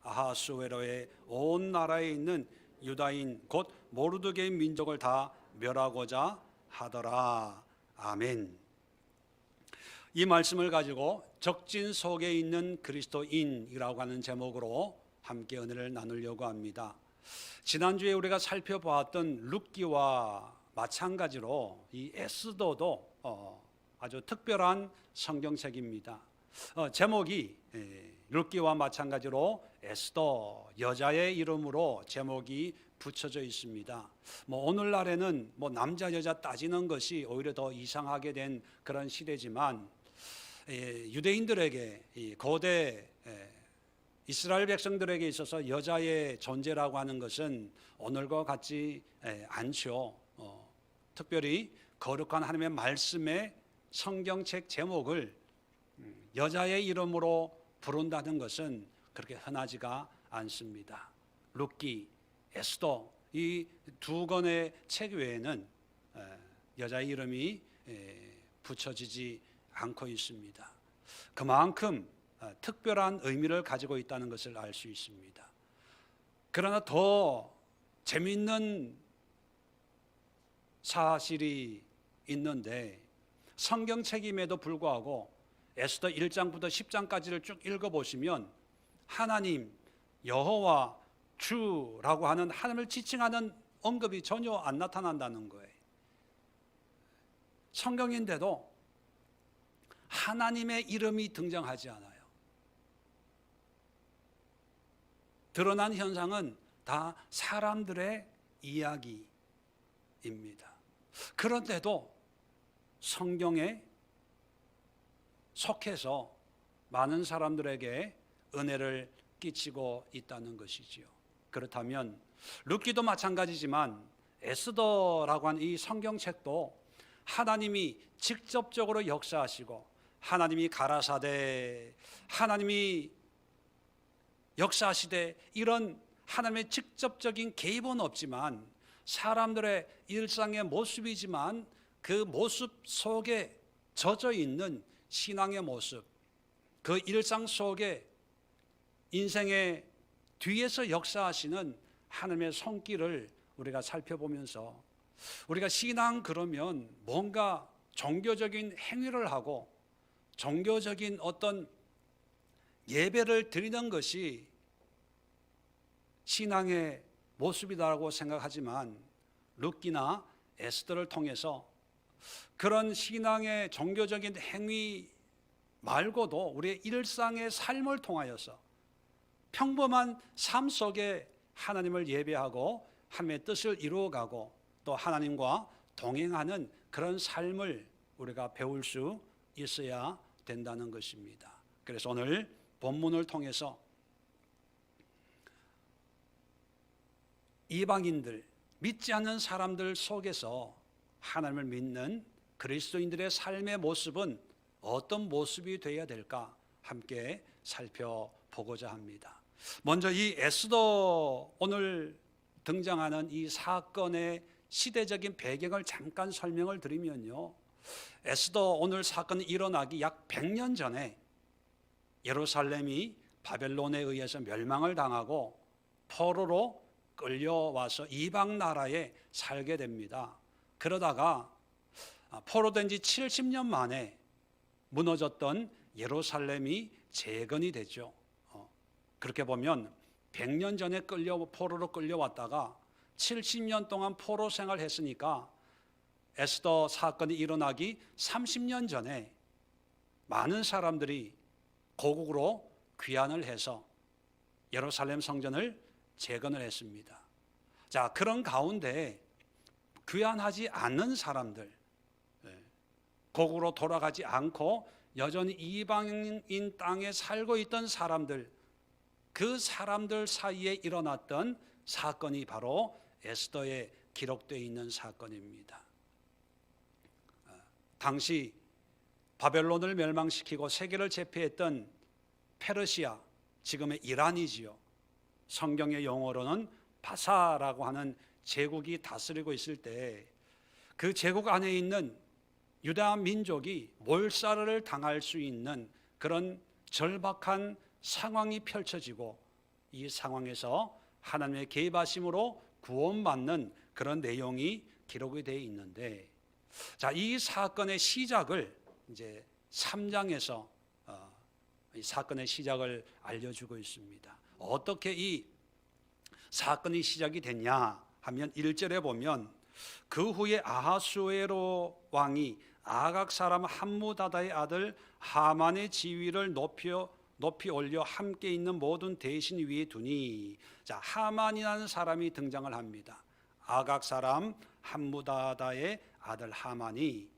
아하수에로의 온 나라에 있는 유다인 곧 모르드게의 민족을 다 멸하고자 하더라. 아멘. 이 말씀을 가지고 적진 속에 있는 그리스도인이라고 하는 제목으로 함께 은혜를 나누려고 합니다. 지난주에 우리가 살펴보았던 룻기와 마찬가지로 이 에스더도 아주 특별한 성경책입니다. 제목이 룻기와 마찬가지로 에스더, 여자의 이름으로 제목이 붙여져 있습니다. 오늘날에는 남자 여자 따지는 것이 오히려 더 이상하게 된 그런 시대지만 유대인들에게 고대 이스라엘 백성들에게 있어서 여자의 존재라고 하는 것은 오늘과 같지 않죠. 특별히 거룩한 하나님의 말씀의 성경책 제목을 여자의 이름으로 부른다는 것은 그렇게 흔하지가 않습니다. 룻기, 에스더 이 두 권의 책 외에는 여자의 이름이 붙여지지 않고 있습니다. 그만큼 특별한 의미를 가지고 있다는 것을 알 수 있습니다. 그러나 더 재미있는 사실이 있는데 성경책임에도 불구하고 에스더 1장부터 10장까지를 쭉 읽어보시면 하나님, 여호와, 주라고 하는 하나님을 지칭하는 언급이 전혀 안 나타난다는 거예요. 성경인데도 하나님의 이름이 등장하지 않아요. 드러난 현상은 다 사람들의 이야기입니다. 그런데도 성경에 속해서 많은 사람들에게 은혜를 끼치고 있다는 것이지요. 그렇다면 룻기도 마찬가지지만 에스더라고 하는 이 성경책도 하나님이 직접적으로 역사하시고 하나님이 가라사대, 하나님이 역사하시되 이런 하나님의 직접적인 개입은 없지만 사람들의 일상의 모습이지만 그 모습 속에 젖어 있는 신앙의 모습, 그 일상 속에 인생의 뒤에서 역사하시는 하나님의 손길을 우리가 살펴보면서 우리가 신앙 그러면 뭔가 종교적인 행위를 하고 종교적인 어떤 예배를 드리는 것이 신앙의 모습이다라고 생각하지만 룻기나 에스더를 통해서 그런 신앙의 종교적인 행위 말고도 우리의 일상의 삶을 통하여서 평범한 삶 속에 하나님을 예배하고 하나님의 뜻을 이루어가고 또 하나님과 동행하는 그런 삶을 우리가 배울 수 있어야 된다는 것입니다. 그래서 오늘 본문을 통해서 이방인들, 믿지 않는 사람들 속에서 하나님을 믿는 그리스도인들의 삶의 모습은 어떤 모습이 되어야 될까 함께 살펴보고자 합니다. 먼저 이 에스더 오늘 등장하는 이 사건의 시대적인 배경을 잠깐 설명을 드리면요, 에스더 오늘 사건이 일어나기 약 100년 전에 예루살렘이 바벨론에 의해서 멸망을 당하고 포로로 끌려와서 이방 나라에 살게 됩니다. 그러다가 포로된 지 70년 만에 무너졌던 예루살렘이 재건이 되죠. 그렇게 보면 100년 전에 포로로 끌려왔다가 70년 동안 포로 생활했으니까 에스더 사건이 일어나기 30년 전에 많은 사람들이 고국으로 귀환을 해서 예루살렘 성전을 재건을 했습니다. 자, 그런 가운데 귀환하지 않는 사람들, 고국으로 돌아가지 않고 여전히 이방인 땅에 살고 있던 사람들, 그 사람들 사이에 일어났던 사건이 바로 에스더에 기록되어 있는 사건입니다. 당시 바벨론을 멸망시키고 세계를 제패했던 페르시아, 지금의 이란이지요. 성경의 용어로는 바사라고 하는 제국이 다스리고 있을 때 그 제국 안에 있는 유다 민족이 몰살을 당할 수 있는 그런 절박한 상황이 펼쳐지고 이 상황에서 하나님의 개입하심으로 구원받는 그런 내용이 기록이 되어 있는데, 자, 이 사건의 시작을 이제 3장에서 이 사건의 시작을 알려주고 있습니다. 어떻게 이 사건이 시작이 됐냐 하면 1절에 보면 그 후에 아하수에로 왕이 아각 사람 함무다다의 아들 하만의 지위를 높이 올려 함께 있는 모든 대신 위에 두니, 자, 하만이라는 사람이 등장을 합니다. 아각 사람 함무다다의 아들 하만이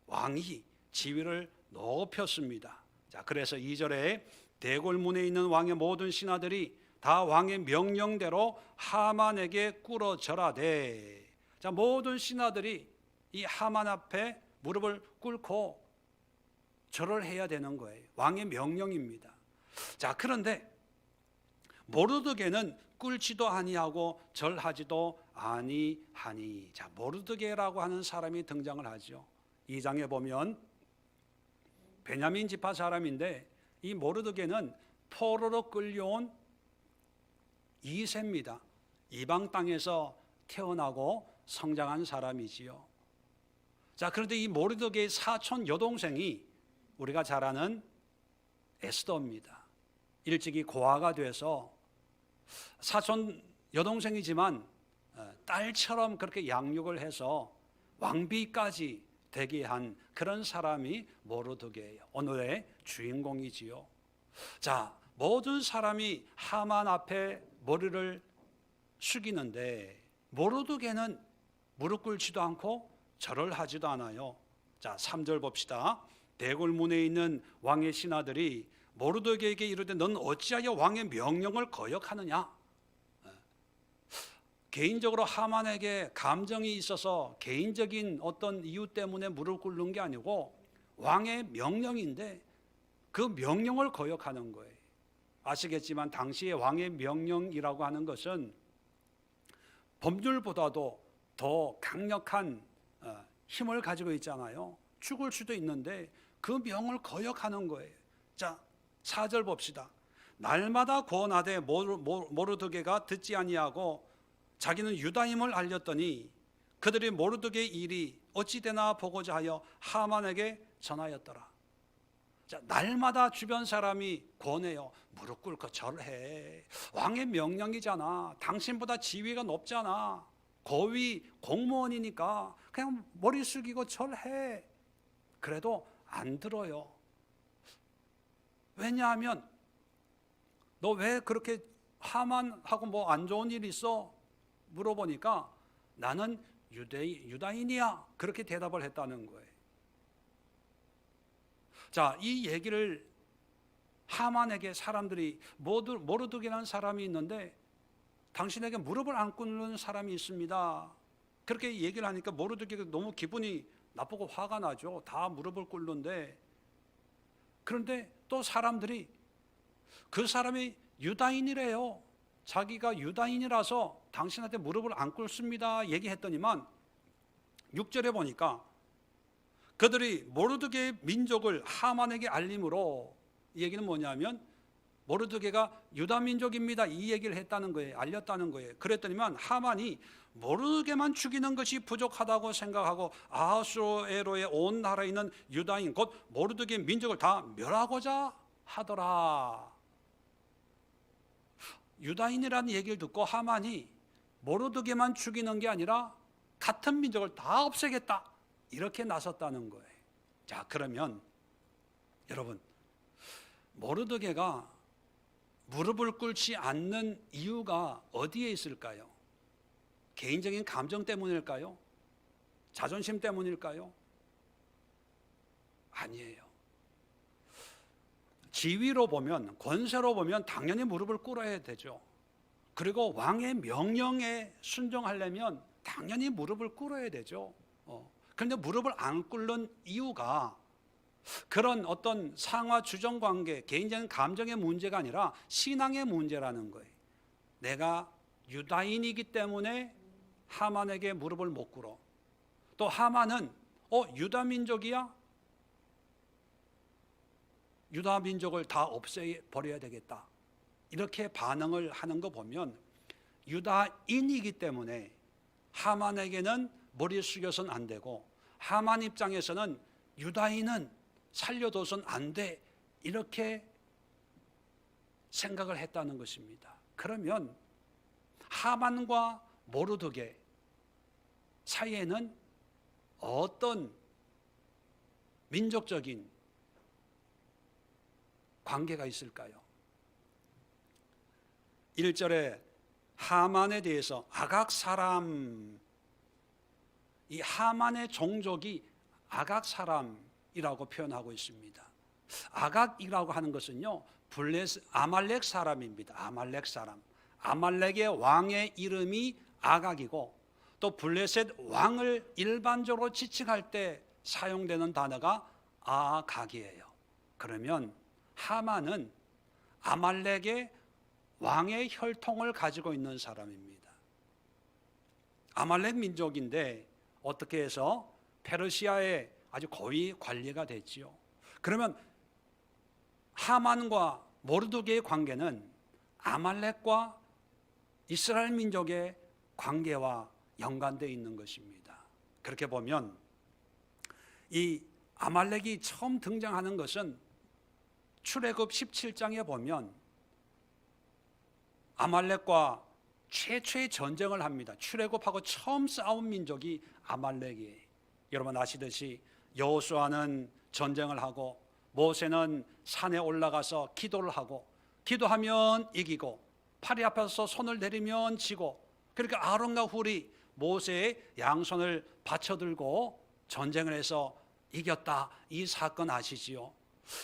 왕이 지위를 높였습니다. 자, 그래서 2절에 대궐문에 있는 왕의 모든 신하들이 다 왕의 명령대로 하만에게 꿇어 절하되, 자, 모든 신하들이 이 하만 앞에 무릎을 꿇고 절을 해야 되는 거예요. 왕의 명령입니다. 자, 그런데 모르드게는 꿇지도 아니하고 절하지도 아니하니, 자, 모르드게라고 하는 사람이 등장을 하죠. 2장에 보면 베냐민 지파 사람인데, 이 모르드게는 포로로 끌려온 2세입니다. 이방 땅에서 태어나고 성장한 사람이지요. 자, 그런데 이 모르드게의 사촌 여동생이 우리가 잘 아는 에스더입니다. 일찍이 고아가 돼서 사촌 여동생이지만 딸처럼 그렇게 양육을 해서 왕비까지 되게 한 그런 사람이 모르드게예요. 오늘의 주인공이지요. 자, 모든 사람이 하만 앞에 머리를 숙이는데 모르드게는 무릎 꿇지도 않고 절을 하지도 않아요. 자, 3절 봅시다. 대궐문에 있는 왕의 신하들이 모르드게에게 이르되 넌 어찌하여 왕의 명령을 거역하느냐? 개인적으로 하만에게 감정이 있어서 개인적인 어떤 이유 때문에 무릎 꿇는 게 아니고 왕의 명령인데 그 명령을 거역하는 거예요. 아시겠지만 당시에 왕의 명령이라고 하는 것은 법률보다도 더 강력한 힘을 가지고 있잖아요. 죽을 수도 있는데 그 명을 거역하는 거예요. 자, 4절 봅시다. 날마다 권하되 모르드게가 듣지 아니하고 자기는 유다임을 알렸더니 그들이 모르드게의 일이 어찌 되나 보고자 하여 하만에게 전하였더라. 자, 날마다 주변 사람이 권해요. 무릎 꿇고 절해. 왕의 명령이잖아. 당신보다 지위가 높잖아. 고위 공무원이니까 그냥 머리 숙이고 절해. 그래도 안 들어요. 왜냐하면 너 왜 그렇게 하만하고 뭐 안 좋은 일 있어? 물어보니까 나는 유다인이야. 그렇게 대답을 했다는 거예요. 자, 이 얘기를 하만에게 사람들이 모르드게라는 사람이 있는데 당신에게 무릎을 안 꿇는 사람이 있습니다. 그렇게 얘기를 하니까 모르드게가 너무 기분이 나쁘고 화가 나죠. 다 무릎을 꿇는데, 그런데 또 사람들이 그 사람이 유다인이래요. 자기가 유다인이라서 당신한테 무릎을 안 꿇습니다 얘기했더니만 6절에 보니까 그들이 모르드게의 민족을 하만에게 알림으로, 이 얘기는 뭐냐면 모르드게가 유다 민족입니다 이 얘기를 했다는 거예요. 알렸다는 거예요. 그랬더니만 하만이 모르드게만 죽이는 것이 부족하다고 생각하고 아하수에로의 온 나라에 있는 유다인 곧 모르드게 민족을 다 멸하고자 하더라. 유다인이라는 얘기를 듣고 하만이 모르드게만 죽이는 게 아니라 같은 민족을 다 없애겠다 이렇게 나섰다는 거예요. 자, 그러면 여러분, 모르드게가 무릎을 꿇지 않는 이유가 어디에 있을까요? 개인적인 감정 때문일까요? 자존심 때문일까요? 아니에요. 지위로 보면, 권세로 보면 당연히 무릎을 꿇어야 되죠. 그리고 왕의 명령에 순종하려면 당연히 무릎을 꿇어야 되죠. 그런데 무릎을 안 꿇는 이유가 그런 어떤 상하 주정 관계, 개인적인 감정의 문제가 아니라 신앙의 문제라는 거예요. 내가 유다인이기 때문에 하만에게 무릎을 못 꿇어. 또 하만은 유다 민족이야? 유다 민족을 다 없애버려야 되겠다. 이렇게 반응을 하는 거 보면 유다인이기 때문에 하만에게는 머리 숙여서는 안 되고, 하만 입장에서는 유다인은 살려둬서는 안 돼, 이렇게 생각을 했다는 것입니다. 그러면 하만과 모르드게 사이에는 어떤 민족적인 관계가 있을까요? 1절에 하만에 대해서 아각 사람, 이 하만의 종족이 아각 사람이라고 표현하고 있습니다. 아각이라고 하는 것은요, 아말렉 사람입니다. 아말렉 사람. 아말렉의 왕의 이름이 아각이고, 또 블레셋 왕을 일반적으로 지칭할 때 사용되는 단어가 아각이에요. 그러면 하만은 아말렉의 왕의 혈통을 가지고 있는 사람입니다. 아말렉 민족인데 어떻게 해서 페르시아의 아주 고위 관리가 됐지요. 그러면 하만과 모르드게의 관계는 아말렉과 이스라엘 민족의 관계와 연관되어 있는 것입니다. 그렇게 보면 이 아말렉이 처음 등장하는 것은 출애굽 17장에 보면 아말렉과 최초의 전쟁을 합니다. 출애굽하고 처음 싸운 민족이 아말렉이에요. 여러분 아시듯이 여호수아는 전쟁을 하고, 모세는 산에 올라가서 기도를 하고, 기도하면 이기고, 팔이 아파서 손을 내리면 지고, 그러니까 아론과 훌이 모세의 양손을 받쳐들고 전쟁을 해서 이겼다. 이 사건 아시지요?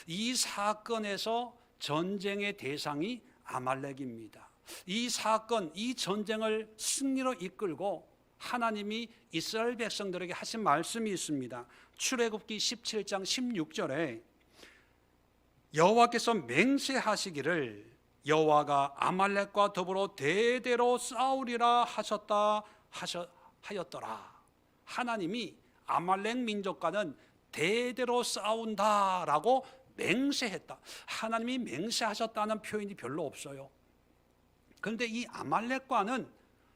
이 사건에서 전쟁의 대상이 아말렉입니다. 이 사건, 이 전쟁을 승리로 이끌고 하나님이 이스라엘 백성들에게 하신 말씀이 있습니다. 출애굽기 17장 16절에 여호와께서 맹세하시기를 여호와가 아말렉과 더불어 대대로 싸우리라 하였더라. 하나님이 아말렉 민족과는 대대로 싸운다라고 맹세했다. 하나님이 맹세하셨다는 표현이 별로 없어요. 그런데 이 아말렉과는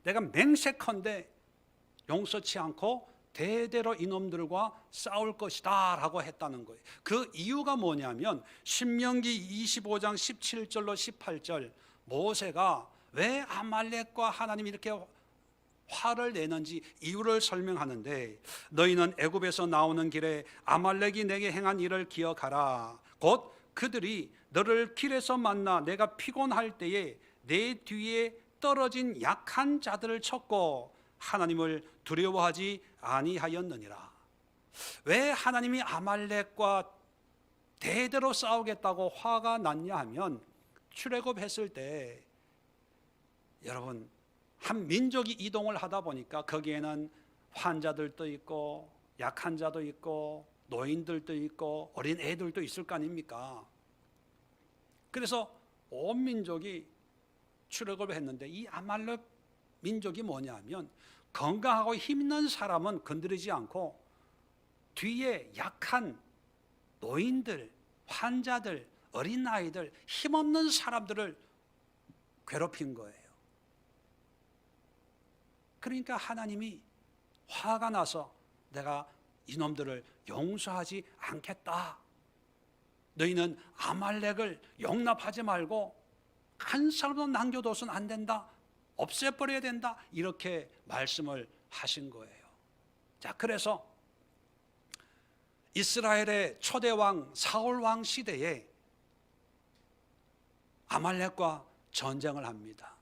내가 맹세컨대 용서치 않고 대대로 이놈들과 싸울 것이다 라고 했다는 거예요. 그 이유가 뭐냐면 신명기 25장 17절로 18절, 모세가 왜 아말렉과 하나님이 이렇게 화를 내는지 이유를 설명하는데, 너희는 애굽에서 나오는 길에 아말렉이 내게 행한 일을 기억하라. 곧 그들이 너를 길에서 만나 내가 피곤할 때에 내 뒤에 떨어진 약한 자들을 쳤고 하나님을 두려워하지 아니하였느니라. 왜 하나님이 아말렉과 대대로 싸우겠다고 화가 났냐 하면, 출애굽했을 때 여러분 한 민족이 이동을 하다 보니까 거기에는 환자들도 있고 약한 자도 있고 노인들도 있고 어린 애들도 있을 거 아닙니까? 그래서 온 민족이 출애굽을 했는데, 이 아말렉 민족이 뭐냐면 건강하고 힘있는 사람은 건드리지 않고 뒤에 약한 노인들, 환자들, 어린아이들, 힘없는 사람들을 괴롭힌 거예요. 그러니까 하나님이 화가 나서 내가 이놈들을 용서하지 않겠다. 너희는 아말렉을 용납하지 말고 한 사람도 남겨둬서는 안 된다. 없애버려야 된다. 이렇게 말씀을 하신 거예요. 자, 그래서 이스라엘의 초대왕 사울왕 시대에 아말렉과 전쟁을 합니다.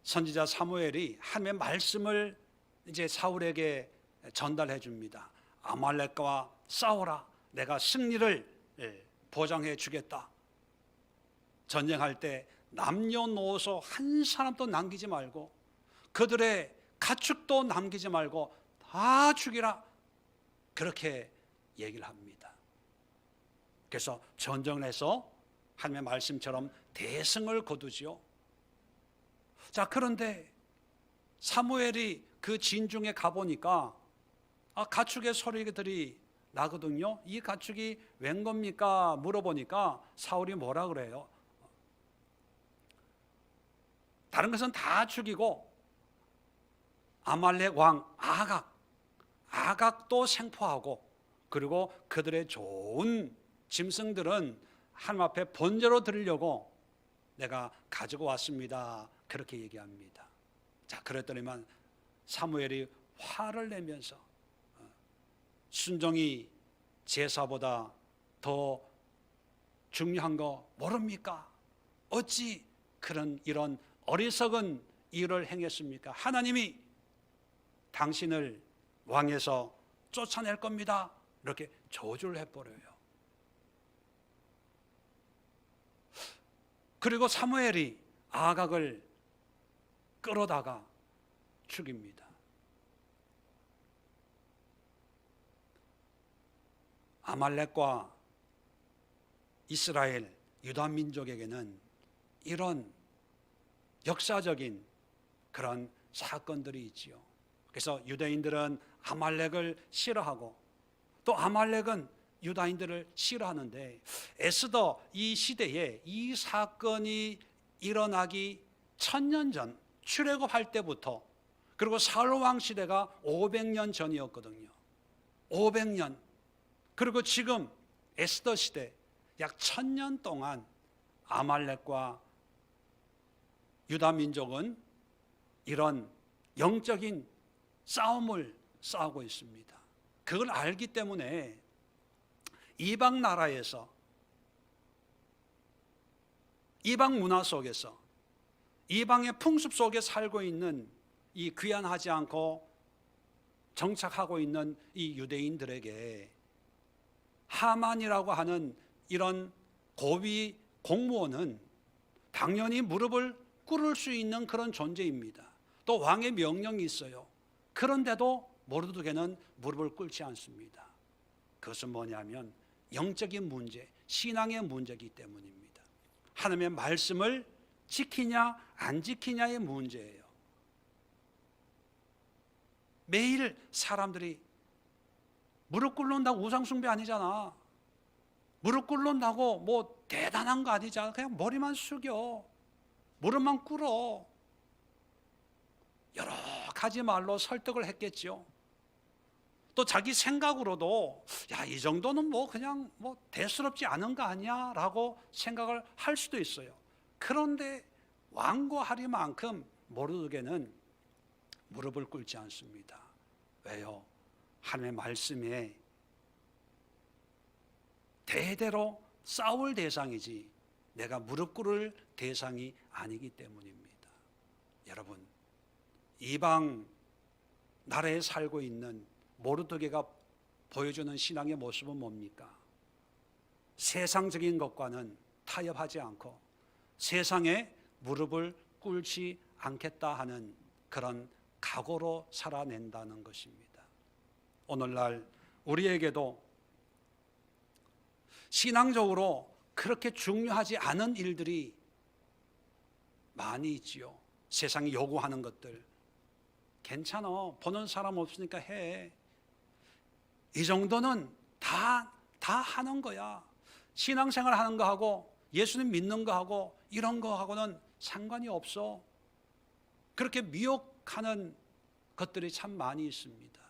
선지자 사무엘이 하나님의 말씀을 이제 사울에게 전달해 줍니다. 아말렉과 싸워라. 내가 승리를 보장해 주겠다. 전쟁할 때 남녀노소 한 사람도 남기지 말고 그들의 가축도 남기지 말고 다 죽이라. 그렇게 얘기를 합니다. 그래서 전쟁을 해서 하나님의 말씀처럼 대승을 거두지요. 자, 그런데 사무엘이 그 진중에 가보니까 가축의 소리들이 나거든요. 이 가축이 웬 겁니까? 물어보니까 사울이 뭐라 그래요? 다른 것은 다 죽이고 아말렉 왕 아각도 생포하고, 그리고 그들의 좋은 짐승들은 하나님 앞에 번제로 드리려고 내가 가지고 왔습니다. 그렇게 얘기합니다. 자, 그랬더니만 사무엘이 화를 내면서 순종이 제사보다 더 중요한 거 모릅니까? 어찌 이런 어리석은 일을 행했습니까? 하나님이 당신을 왕에서 쫓아낼 겁니다. 이렇게 저주를 해버려요. 그리고 사무엘이 아각을 끌어다가 죽입니다. 아말렉과 이스라엘 유다 민족에게는 이런 역사적인 그런 사건들이 있지요. 그래서 유대인들은 아말렉을 싫어하고 또 아말렉은 유다인들을 싫어하는데, 에스더 이 시대에 이 사건이 일어나기 1000년 전 출애굽할 때부터, 그리고 사울 왕 시대가 500년 전이었거든요. 500년. 그리고 지금 에스더 시대 약 1000년 동안 아말렉과 유다 민족은 이런 영적인 싸움을 싸우고 있습니다. 그걸 알기 때문에 이방 나라에서, 이방 문화 속에서, 이방의 풍습 속에 살고 있는 이 귀환하지 않고 정착하고 있는 이 유대인들에게 하만이라고 하는 이런 고위 공무원은 당연히 무릎을 꿇을 수 있는 그런 존재입니다. 또 왕의 명령이 있어요. 그런데도 모르드게는 무릎을 꿇지 않습니다. 그것은 뭐냐면 영적인 문제, 신앙의 문제이기 때문입니다. 하나님의 말씀을 지키냐 안 지키냐의 문제예요. 매일 사람들이 무릎 꿇는다고 우상숭배 아니잖아. 무릎 꿇는다고 뭐 대단한 거 아니잖아. 그냥 머리만 숙여, 무릎만 꿇어. 여러 가지 말로 설득을 했겠죠. 또 자기 생각으로도 이 정도는 뭐 그냥 뭐 대수롭지 않은 거 아니야 라고 생각을 할 수도 있어요. 그런데 완고하리만큼 모르드게는 무릎을 꿇지 않습니다. 왜요? 하나님의 말씀에 대대로 싸울 대상이지 내가 무릎 꿇을 대상이 아니기 때문입니다. 여러분, 이방 나라에 살고 있는 모르드게가 보여주는 신앙의 모습은 뭡니까? 세상적인 것과는 타협하지 않고 세상에 무릎을 꿇지 않겠다 하는 그런 각오로 살아낸다는 것입니다. 오늘날 우리에게도 신앙적으로 그렇게 중요하지 않은 일들이 많이 있지요. 세상이 요구하는 것들. 괜찮아, 보는 사람 없으니까 해. 이 정도는 다 하는 거야. 신앙생활 하는 거하고 예수님 믿는 거하고 이런 거하고는 상관이 없어. 그렇게 미혹하는 것들이 참 많이 있습니다.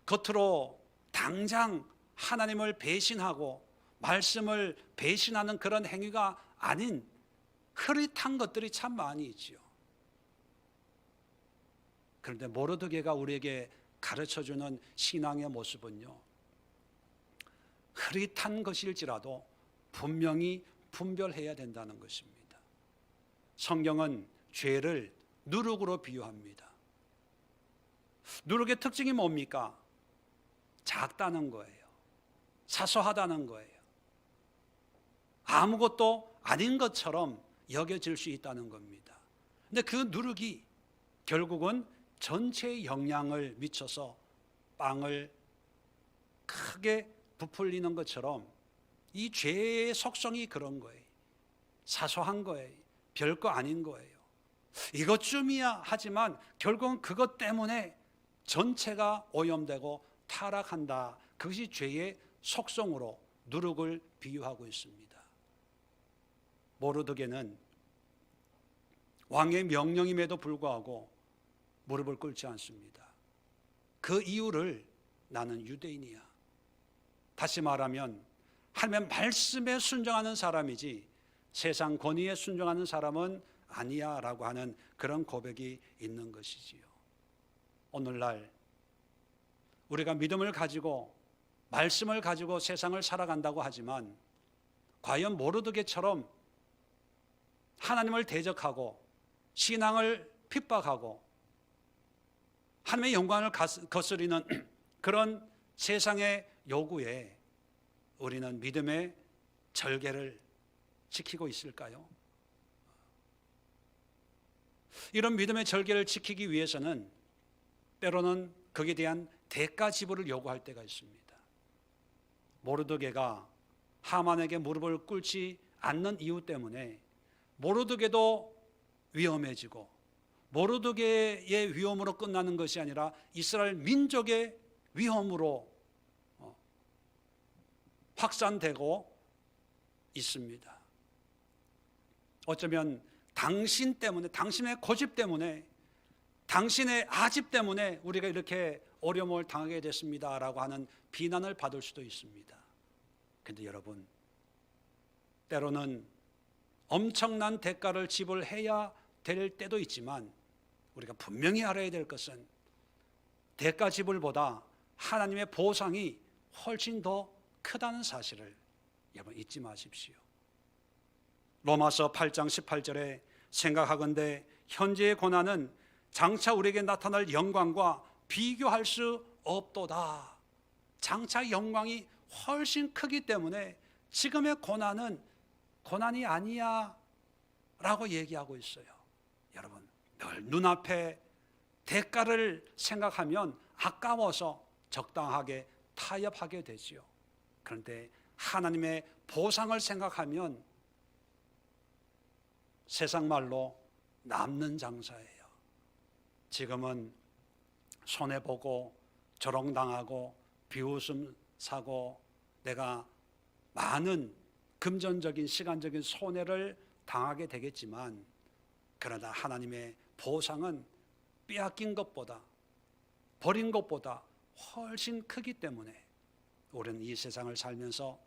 겉으로 당장 하나님을 배신하고 말씀을 배신하는 그런 행위가 아닌 흐릿한 것들이 참 많이 있지요. 그런데 모르드게가 우리에게 가르쳐주는 신앙의 모습은요, 흐릿한 것일지라도 분명히 분별해야 된다는 것입니다. 성경은 죄를 누룩으로 비유합니다. 누룩의 특징이 뭡니까? 작다는 거예요. 사소하다는 거예요. 아무것도 아닌 것처럼 여겨질 수 있다는 겁니다. 근데 그 누룩이 결국은 전체에 영향을 미쳐서 빵을 크게 부풀리는 것처럼 이 죄의 속성이 그런 거예요. 사소한 거예요. 별거 아닌 거예요. 이것쯤이야 하지만 결국은 그것 때문에 전체가 오염되고 타락한다. 그것이 죄의 속성으로 누룩을 비유하고 있습니다. 모르드게는 왕의 명령임에도 불구하고 무릎을 꿇지 않습니다. 그 이유를 나는 유대인이야. 다시 말하면 하나님의 말씀에 순종하는 사람이지 세상 권위에 순종하는 사람은 아니야 라고 하는 그런 고백이 있는 것이지요. 오늘날 우리가 믿음을 가지고 말씀을 가지고 세상을 살아간다고 하지만 과연 모르드게처럼 하나님을 대적하고 신앙을 핍박하고 하나님의 영광을 거스리는 그런 세상의 요구에 우리는 믿음의 절개를 지키고 있을까요? 이런 믿음의 절개를 지키기 위해서는 때로는 거기에 대한 대가 지불을 요구할 때가 있습니다. 모르드게가 하만에게 무릎을 꿇지 않는 이유 때문에 모르드게도 위험해지고 모르드게의 위험으로 끝나는 것이 아니라 이스라엘 민족의 위험으로 확산되고 있습니다. 어쩌면 당신 때문에, 당신의 고집 때문에, 당신의 아집 때문에 우리가 이렇게 어려움을 당하게 됐습니다라고 하는 비난을 받을 수도 있습니다. 그런데 여러분, 때로는 엄청난 대가를 지불해야 될 때도 있지만 우리가 분명히 알아야 될 것은 대가 지불보다 하나님의 보상이 훨씬 더 크다는 사실을 여러분 잊지 마십시오. 로마서 8장 18절에 생각하건대 현재의 고난은 장차 우리에게 나타날 영광과 비교할 수 없도다. 장차 영광이 훨씬 크기 때문에 지금의 고난은 고난이 아니야 라고 얘기하고 있어요. 여러분, 늘 눈앞에 대가를 생각하면 아까워서 적당하게 타협하게 되지요. 그런데 하나님의 보상을 생각하면 세상 말로 남는 장사예요. 지금은 손해보고 조롱당하고 비웃음 사고 내가 많은 금전적인 시간적인 손해를 당하게 되겠지만 그러나 하나님의 보상은 빼앗긴 것보다 버린 것보다 훨씬 크기 때문에 우리는 이 세상을 살면서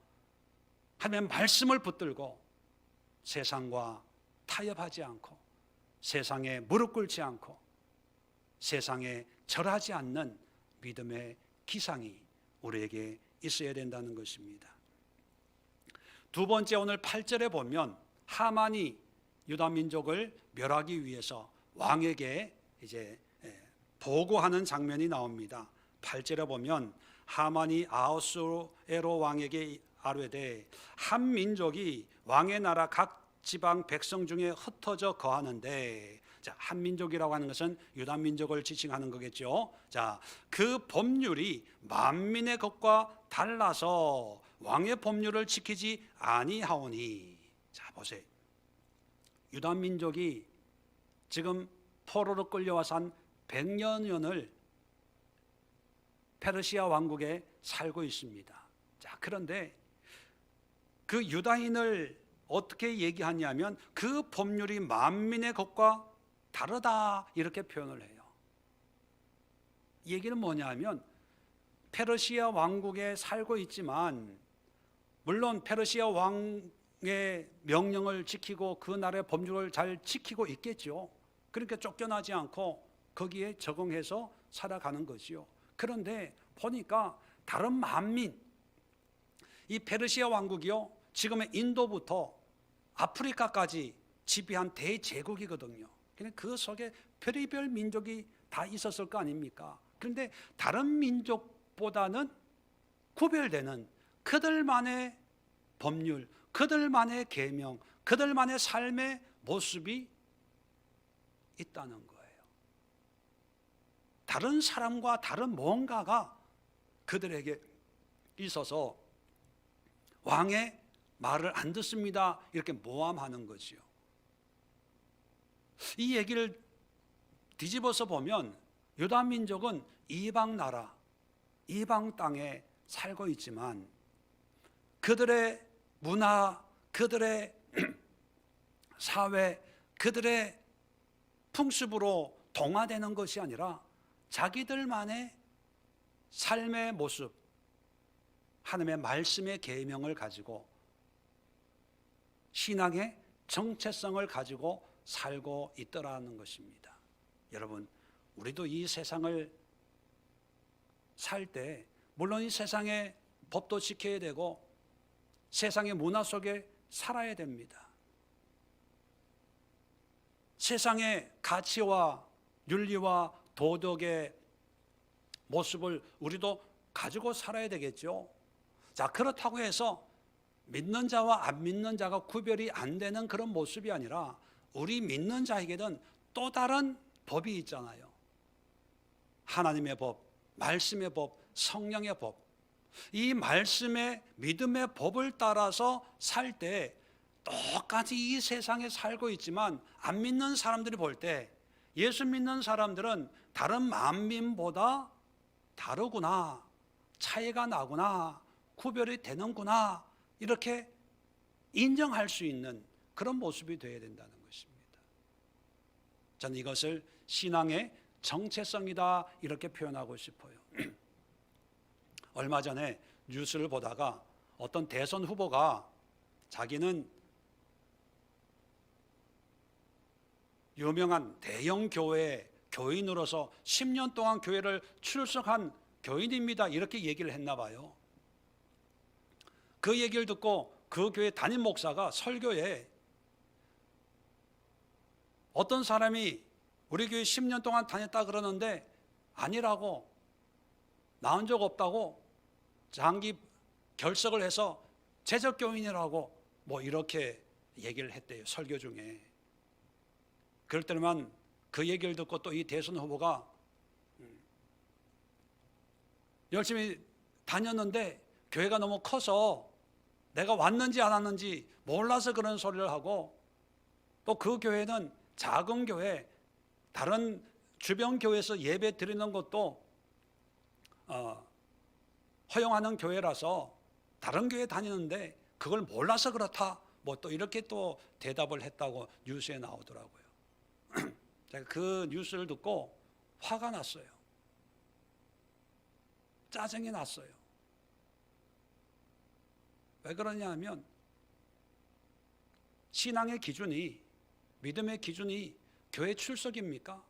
하나님의 말씀을 붙들고 세상과 타협하지 않고 세상에 무릎 꿇지 않고 세상에 절하지 않는 믿음의 기상이 우리에게 있어야 된다는 것입니다. 두 번째, 오늘 8절에 보면 하만이 유다 민족을 멸하기 위해서 왕에게 이제 보고하는 장면이 나옵니다. 8절에 보면 하만이 아하수에로 왕에게 아뢰되 한 민족이 왕의 나라 각 지방 백성 중에 흩어져 거하는데, 자, 한 민족이라고 하는 것은 유다 민족을 지칭하는 거겠죠. 자, 그 법률이 만민의 것과 달라서 왕의 법률을 지키지 아니하오니. 자, 보세요. 유다 민족이 지금 포로로 끌려와서 한 100년을 페르시아 왕국에 살고 있습니다. 자, 그런데 그 유다인을 어떻게 얘기하냐면 그 법률이 만민의 것과 다르다 이렇게 표현을 해요. 이 얘기는 뭐냐 하면 페르시아 왕국에 살고 있지만 물론 페르시아 왕의 명령을 지키고 그 나라의 법률을 잘 지키고 있겠죠. 그러니까 쫓겨나지 않고 거기에 적응해서 살아가는 거지요. 그런데 보니까 다른 만민, 이 페르시아 왕국이요, 지금의 인도부터 아프리카까지 지배한 대제국이거든요. 그 속에 별의별 민족이 다 있었을 거 아닙니까? 그런데 다른 민족보다는 구별되는 그들만의 법률, 그들만의 계명, 그들만의 삶의 모습이 있다는 거예요. 다른 사람과 다른 뭔가가 그들에게 있어서 왕의 말을 안 듣습니다 이렇게 모함하는 거지요. 이 얘기를 뒤집어서 보면 유다 민족은 이방 나라, 이방 땅에 살고 있지만 그들의 문화, 그들의 사회, 그들의 풍습으로 동화되는 것이 아니라 자기들만의 삶의 모습, 하나님의 말씀의 계명을 가지고 신앙의 정체성을 가지고 살고 있더라는 것입니다. 여러분, 우리도 이 세상을 살 때 물론 이 세상의 법도 지켜야 되고 세상의 문화 속에 살아야 됩니다. 세상의 가치와 윤리와 도덕의 모습을 우리도 가지고 살아야 되겠죠. 자, 그렇다고 해서 믿는 자와 안 믿는 자가 구별이 안 되는 그런 모습이 아니라 우리 믿는 자에게는 또 다른 법이 있잖아요. 하나님의 법, 말씀의 법, 성령의 법. 이 말씀의 믿음의 법을 따라서 살 때 똑같이 이 세상에 살고 있지만 안 믿는 사람들이 볼 때 예수 믿는 사람들은 다른 만민보다 다르구나, 차이가 나구나, 구별이 되는구나, 이렇게 인정할 수 있는 그런 모습이 되어야 된다는 것입니다. 저는 이것을 신앙의 정체성이다 이렇게 표현하고 싶어요. 얼마 전에 뉴스를 보다가 어떤 대선 후보가 자기는 유명한 대형 교회 교인으로서 10년 동안 교회를 출석한 교인입니다 이렇게 얘기를 했나 봐요. 그 얘기를 듣고 그 교회 담임 목사가 설교에 어떤 사람이 우리 교회 10년 동안 다녔다 그러는데 아니라고, 나온 적 없다고, 장기 결석을 해서 재적교인이라고 뭐 이렇게 얘기를 했대요, 설교 중에. 그럴 때만 그 얘기를 듣고 또 이 대선 후보가 열심히 다녔는데 교회가 너무 커서 내가 왔는지 안 왔는지 몰라서 그런 소리를 하고, 또 그 교회는 작은 교회, 다른 주변 교회에서 예배 드리는 것도 허용하는 교회라서 다른 교회 다니는데 그걸 몰라서 그렇다, 뭐 또 이렇게 또 대답을 했다고 뉴스에 나오더라고요. 제가 그 뉴스를 듣고 화가 났어요. 짜증이 났어요. 왜 그러냐 하면 신앙의 기준이, 믿음의 기준이 교회 출석입니까?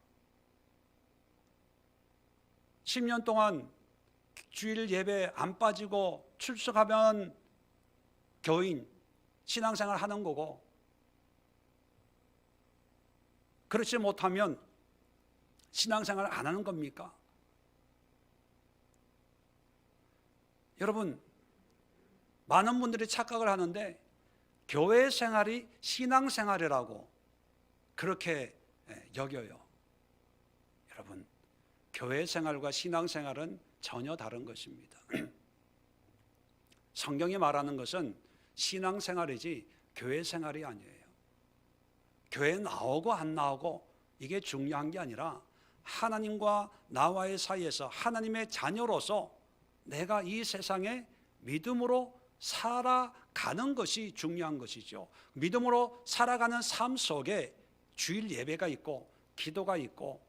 10년 동안 주일 예배 안 빠지고 출석하면 교인, 신앙생활 하는 거고, 그렇지 못하면 신앙생활 안 하는 겁니까? 여러분, 많은 분들이 착각을 하는데 교회 생활이 신앙생활이라고 그렇게 여겨요. 여러분, 교회 생활과 신앙생활은 전혀 다른 것입니다. 성경이 말하는 것은 신앙생활이지 교회 생활이 아니에요. 교회 나오고 안 나오고 이게 중요한 게 아니라 하나님과 나와의 사이에서 하나님의 자녀로서 내가 이 세상에 믿음으로 살아가는 것이 중요한 것이죠. 믿음으로 살아가는 삶 속에 주일 예배가 있고 기도가 있고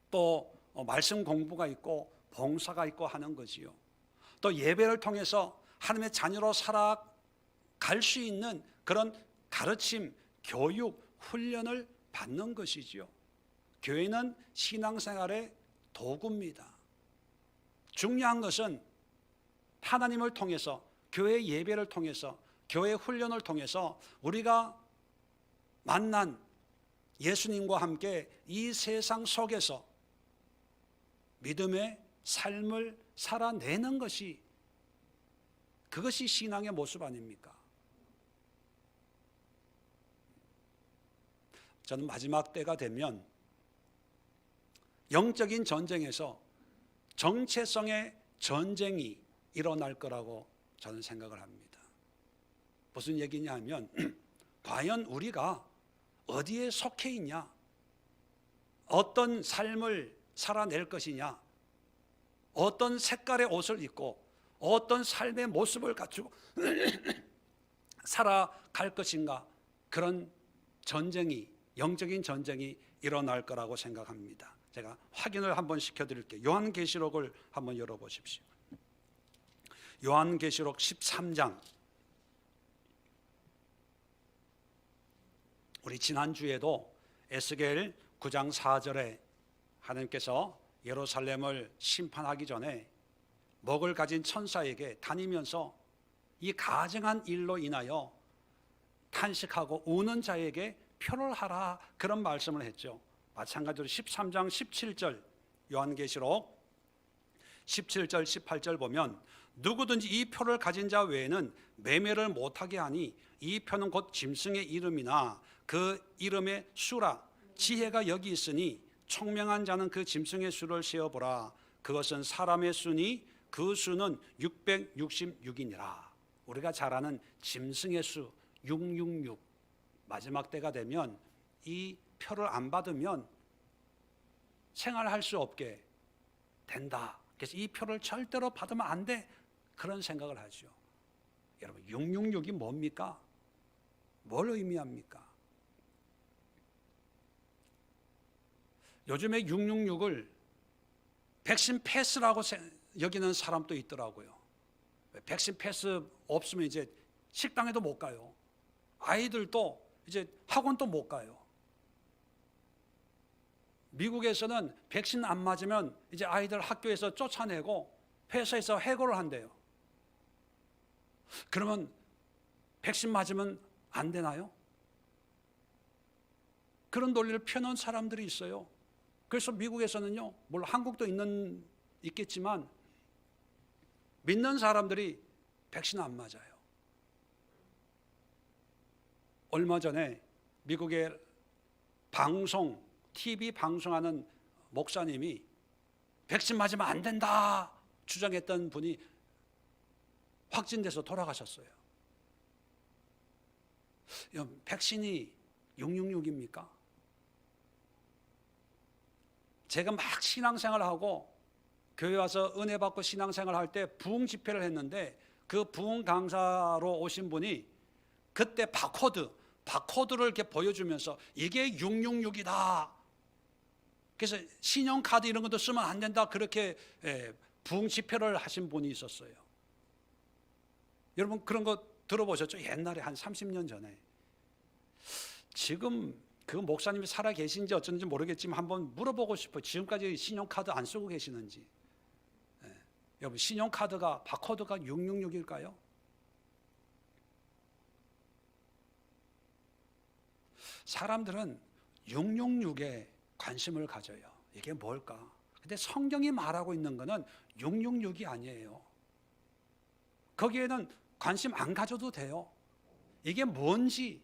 또 말씀 공부가 있고 봉사가 있고 하는 거지요. 또 예배를 통해서 하나님의 자녀로 살아갈 수 있는 그런 가르침, 교육, 훈련을 받는 것이지요. 교회는 신앙생활의 도구입니다. 중요한 것은 하나님을 통해서, 교회 예배를 통해서, 교회 훈련을 통해서 우리가 만난 예수님과 함께 이 세상 속에서 믿음의 삶을 살아내는 것이, 그것이 신앙의 모습 아닙니까? 저는 마지막 때가 되면 영적인 전쟁에서 정체성의 전쟁이 일어날 거라고 저는 생각을 합니다. 무슨 얘기냐 하면 과연 우리가 어디에 속해 있냐, 어떤 삶을 살아낼 것이냐, 어떤 색깔의 옷을 입고 어떤 삶의 모습을 갖추고 살아갈 것인가, 그런 전쟁이, 영적인 전쟁이 일어날 거라고 생각합니다. 제가 확인을 한번 시켜드릴게요. 요한계시록을 한번 열어보십시오. 요한계시록 13장. 우리 지난주에도 에스겔 9장 4절에 하나님께서 예루살렘을 심판하기 전에 먹을 가진 천사에게 다니면서 이 가증한 일로 인하여 탄식하고 우는 자에게 표를 하라, 그런 말씀을 했죠. 마찬가지로 13장 17절, 요한계시록 17절 18절 보면 누구든지 이 표를 가진 자 외에는 매매를 못하게 하니 이 표는 곧 짐승의 이름이나 그 이름의 수라. 지혜가 여기 있으니 총명한 자는 그 짐승의 수를 세어보라. 그것은 사람의 수니 그 수는 666이니라. 우리가 잘 아는 짐승의 수 666. 마지막 때가 되면 이 표를 안 받으면 생활할 수 없게 된다. 그래서 이 표를 절대로 받으면 안 돼, 그런 생각을 하죠. 여러분, 666이 뭡니까? 뭘 의미합니까? 요즘에 666을 백신 패스라고 여기는 사람도 있더라고요. 백신 패스 없으면 이제 식당에도 못 가요. 아이들도 이제 학원도 못 가요. 미국에서는 백신 안 맞으면 이제 아이들 학교에서 쫓아내고 회사에서 해고를 한대요. 그러면 백신 맞으면 안 되나요? 그런 논리를 펴놓은 사람들이 있어요. 그래서 미국에서는요, 물론 한국도 있겠지만 믿는 사람들이 백신 안 맞아요. 얼마 전에 미국의 TV 방송하는 목사님이 백신 맞으면 안 된다 주장했던 분이 확진돼서 돌아가셨어요. 백신이 666입니까? 제가 막 신앙생활하고 교회 와서 은혜 받고 신앙생활할 때 부흥 집회를 했는데 그 부흥 강사로 오신 분이 그때 바코드를 이렇게 보여주면서 이게 666이다. 그래서 신용카드 이런 것도 쓰면 안 된다, 그렇게 부흥 집회를 하신 분이 있었어요. 여러분 그런 거 들어보셨죠? 옛날에 한 30년 전에. 지금 그 목사님이 살아 계신지 어쩐지 모르겠지만 한번 물어보고 싶어요. 지금까지 신용카드 안 쓰고 계시는지. 여러분, 신용카드가 바코드가 666일까요? 사람들은 666에 관심을 가져요. 이게 뭘까? 근데 성경이 말하고 있는 거는 666이 아니에요. 거기에는 관심 안 가져도 돼요. 이게 뭔지,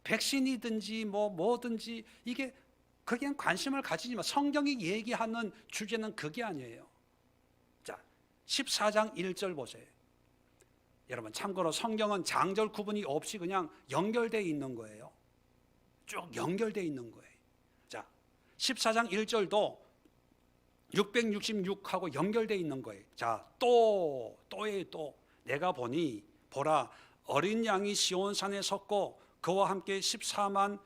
백신이든지 뭐든지 이게 거기엔 관심을 가지지만 성경이 얘기하는 주제는 그게 아니에요. 자, 14장 1절 보세요. 여러분, 참고로 성경은 장절 구분이 없이 그냥 연결되어 있는 거예요. 쭉 연결되어 있는 거예요. 자, 14장 1절도 666하고 연결되어 있는 거예요. 자, 또예요. 또 내가 보니 보라, 어린 양이 시온산에 섰고 그와 함께 14만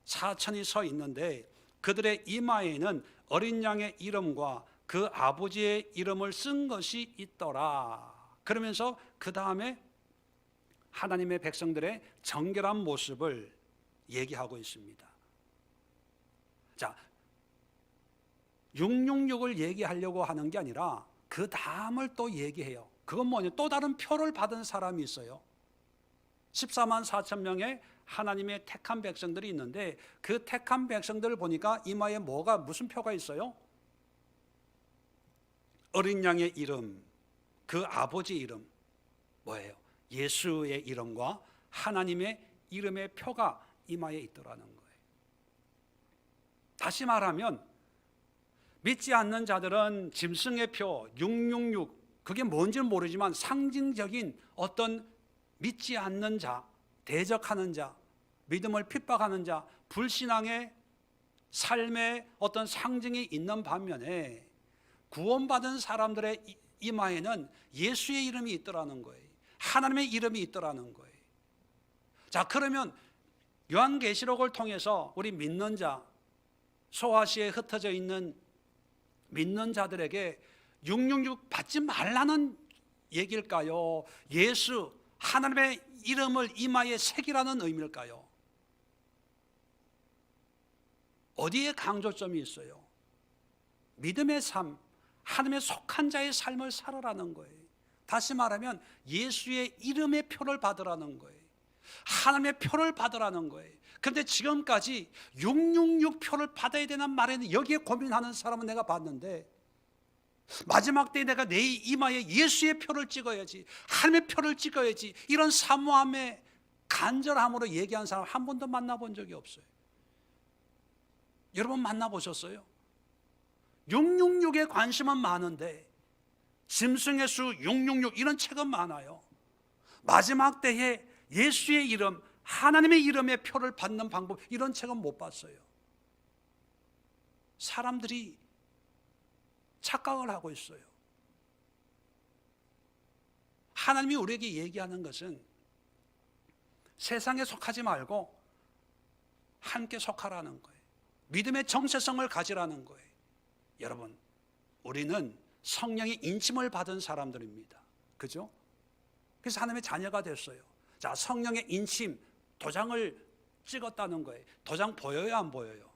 4천이 서 있는데 그들의 이마에는 어린 양의 이름과 그 아버지의 이름을 쓴 것이 있더라. 그러면서 그 다음에 하나님의 백성들의 정결한 모습을 얘기하고 있습니다. 자, 666을 얘기하려고 하는 게 아니라 그 다음을 또 얘기해요. 그건 뭐냐? 또 다른 표를 받은 사람이 있어요. 14만 4천 명의 하나님의 택한 백성들이 있는데 그 택한 백성들을 보니까 이마에 무슨 표가 있어요? 어린 양의 이름, 그 아버지 이름, 뭐예요? 예수의 이름과 하나님의 이름의 표가 이마에 있더라는 거예요. 다시 말하면 믿지 않는 자들은 짐승의 표 666, 그게 뭔지는 모르지만 상징적인 어떤 믿지 않는 자, 대적하는 자, 믿음을 핍박하는 자, 불신앙의 삶의 어떤 상징이 있는 반면에 구원받은 사람들의 이마에는 예수의 이름이 있더라는 거예요. 하나님의 이름이 있더라는 거예요. 자, 그러면 요한계시록을 통해서 우리 믿는 자, 소아시아에 흩어져 있는 믿는 자들에게 666 받지 말라는 얘기일까요? 예수 하나님의 이름을 이마에 새기라는 의미일까요? 어디에 강조점이 있어요? 믿음의 삶, 하나님의 속한 자의 삶을 살아라는 거예요. 다시 말하면 예수의 이름의 표를 받으라는 거예요. 하나님의 표를 받으라는 거예요. 그런데 지금까지 666 표를 받아야 되는 말에는 여기에 고민하는 사람은 내가 봤는데, 마지막 때에 내가 내 이마에 예수의 표를 찍어야지, 하나님의 표를 찍어야지, 이런 사모함에 간절함으로 얘기한 사람 한 번도 만나본 적이 없어요. 여러분 만나보셨어요? 666에 관심은 많은데 짐승의 수 666 이런 책은 많아요. 마지막 때에 예수의 이름, 하나님의 이름의 표를 받는 방법, 이런 책은 못 봤어요. 사람들이 착각을 하고 있어요. 하나님이 우리에게 얘기하는 것은 세상에 속하지 말고 함께 속하라는 거예요. 믿음의 정체성을 가지라는 거예요. 여러분, 우리는 성령의 인침을 받은 사람들입니다. 그죠? 그래서 하나님의 자녀가 됐어요. 자, 성령의 인침, 도장을 찍었다는 거예요. 도장 보여요, 안 보여요?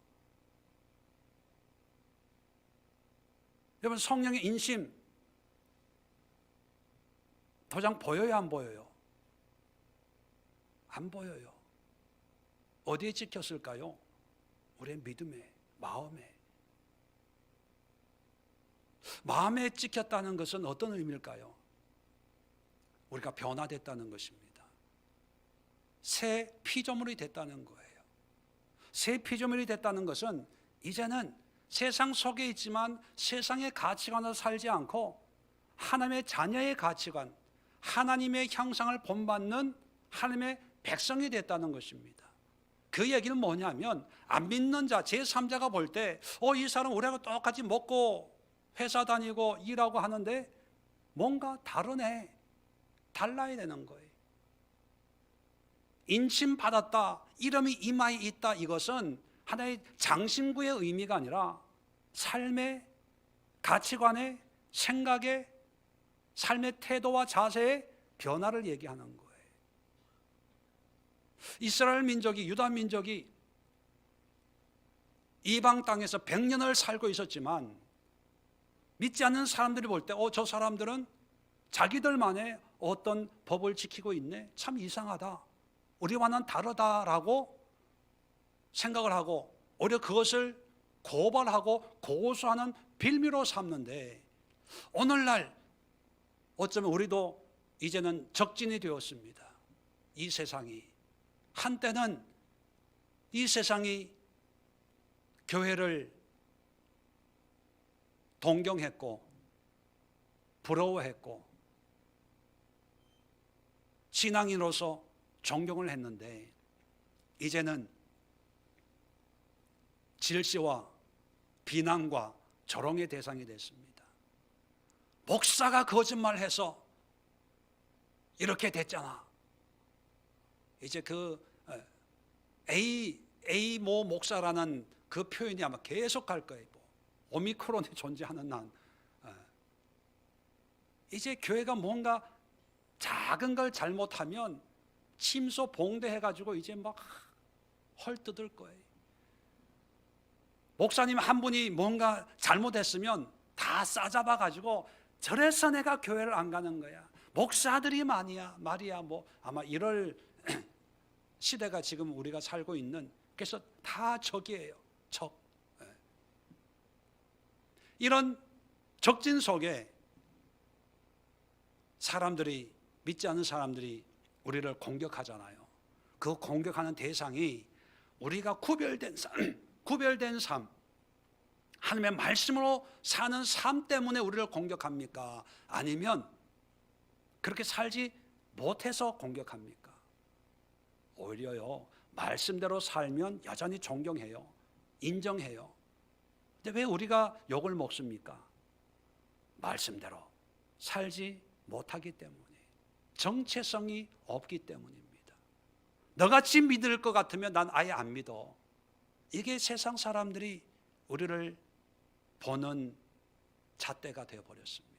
여러분, 성령의 인심, 도장 보여요, 안 보여요? 안 보여요. 어디에 찍혔을까요? 우리의 믿음에, 마음에 찍혔다는 것은 어떤 의미일까요? 우리가 변화됐다는 것입니다. 새 피조물이 됐다는 거예요. 새 피조물이 됐다는 것은 이제는 세상 속에 있지만 세상의 가치관을 살지 않고 하나님의 자녀의 가치관, 하나님의 형상을 본받는 하나님의 백성이 됐다는 것입니다. 그 얘기는 뭐냐면, 안 믿는 자, 제3자가 볼 때 이 사람 우리하고 똑같이 먹고 회사 다니고 일하고 하는데 뭔가 다르네, 달라야 되는 거예요. 인침받았다, 이름이 이마에 있다, 이것은 하나의 장신구의 의미가 아니라 삶의 가치관의, 생각의, 삶의 태도와 자세의 변화를 얘기하는 거예요. 이스라엘 민족이, 유다 민족이 이방 땅에서 100년을 살고 있었지만 믿지 않는 사람들이 볼 때 저 사람들은 자기들만의 어떤 법을 지키고 있네, 참 이상하다, 우리와는 다르다라고 생각을 하고 오히려 그것을 고발하고 고소하는 빌미로 삼는데, 오늘날 어쩌면 우리도 이제는 적진이 되었습니다. 이 세상이, 한때는 이 세상이 교회를 동경했고 부러워했고 신앙인으로서 존경을 했는데, 이제는 질시와 비난과 조롱의 대상이 됐습니다. 목사가 거짓말해서 이렇게 됐잖아. 이제 그 A 모 목사라는 그 표현이 아마 계속 갈 거예요. 오미크론이 존재하는 난, 이제 교회가 뭔가 작은 걸 잘못하면 침소 봉대해가지고 이제 막 헐뜯을 거예요. 목사님 한 분이 뭔가 잘못했으면 다 싸잡아가지고 저래서 내가 교회를 안 가는 거야, 목사들이 말이야 아마 이럴 시대가 지금 우리가 살고 있는, 그래서 다 적이에요. 적. 이런 적진 속에 사람들이, 믿지 않는 사람들이 우리를 공격하잖아요. 그 공격하는 대상이 우리가 구별된 삶, 하나님의 말씀으로 사는 삶 때문에 우리를 공격합니까? 아니면 그렇게 살지 못해서 공격합니까? 오히려요, 말씀대로 살면 여전히 존경해요, 인정해요. 근데 왜 우리가 욕을 먹습니까? 말씀대로 살지 못하기 때문에, 정체성이 없기 때문입니다. 너같이 믿을 것 같으면 난 아예 안 믿어. 이게 세상 사람들이 우리를 보는 잣대가 되어버렸습니다.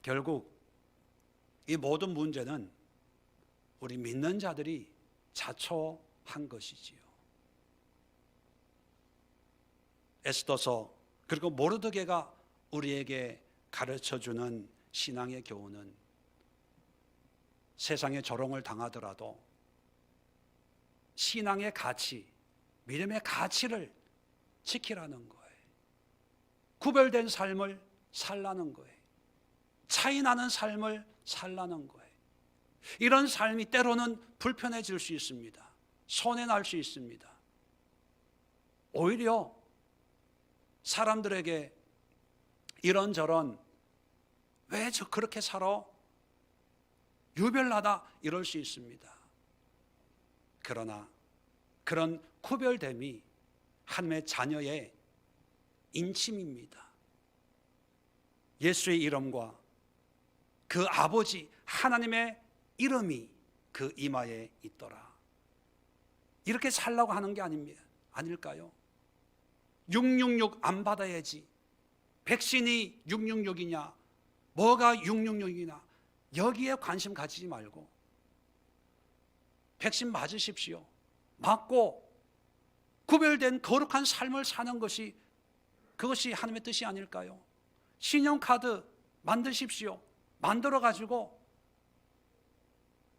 결국 이 모든 문제는 우리 믿는 자들이 자초한 것이지요. 에스더서 그리고 모르드게가 우리에게 가르쳐주는 신앙의 교훈은 세상에 조롱을 당하더라도 신앙의 가치, 믿음의 가치를 지키라는 거예요. 구별된 삶을 살라는 거예요. 차이 나는 삶을 살라는 거예요. 이런 삶이 때로는 불편해질 수 있습니다. 손해날 수 있습니다. 오히려 사람들에게 이런저런 왜 저 그렇게 살아? 유별나다 이럴 수 있습니다. 그러나 그런 구별됨이 하나님의 자녀의 인침입니다. 예수의 이름과 그 아버지 하나님의 이름이 그 이마에 있더라. 이렇게 살라고 하는 게 아닐까요? 666 안 받아야지. 백신이 666이냐, 뭐가 666이냐, 여기에 관심 가지지 말고 백신 맞으십시오. 맞고 구별된 거룩한 삶을 사는 것이 그것이 하나님의 뜻이 아닐까요? 신용카드 만드십시오. 만들어 가지고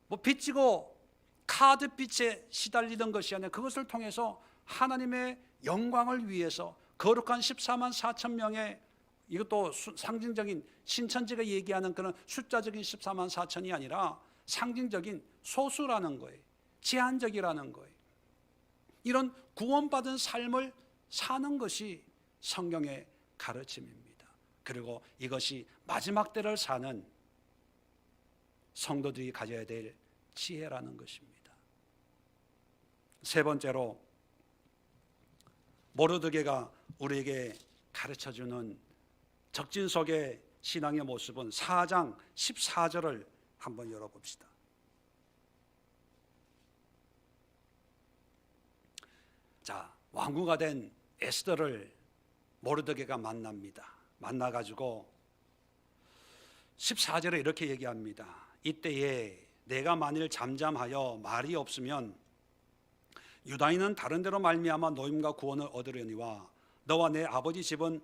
뭐 빚지고 카드 빚에 시달리던 것이 아니라 그것을 통해서 하나님의 영광을 위해서 거룩한 14만 4천 명의, 이것도 상징적인 신천지가 얘기하는 그런 숫자적인 14만 4천이 아니라 상징적인 소수라는 거예요. 제한적이라는 거예요. 이런 구원받은 삶을 사는 것이 성경의 가르침입니다. 그리고 이것이 마지막 때를 사는 성도들이 가져야 될 지혜라는 것입니다. 세 번째로 모르드게가 우리에게 가르쳐주는 적진석의 신앙의 모습은 4장 14절을 한번 열어봅시다. 자, 왕후가 된 에스더를 모르드게가 만납니다. 만나가지고 14절에 이렇게 얘기합니다. 이때에 내가 만일 잠잠하여 말이 없으면 유다인은 다른 데로 말미암아 노임과 구원을 얻으려니와 너와 내 아버지 집은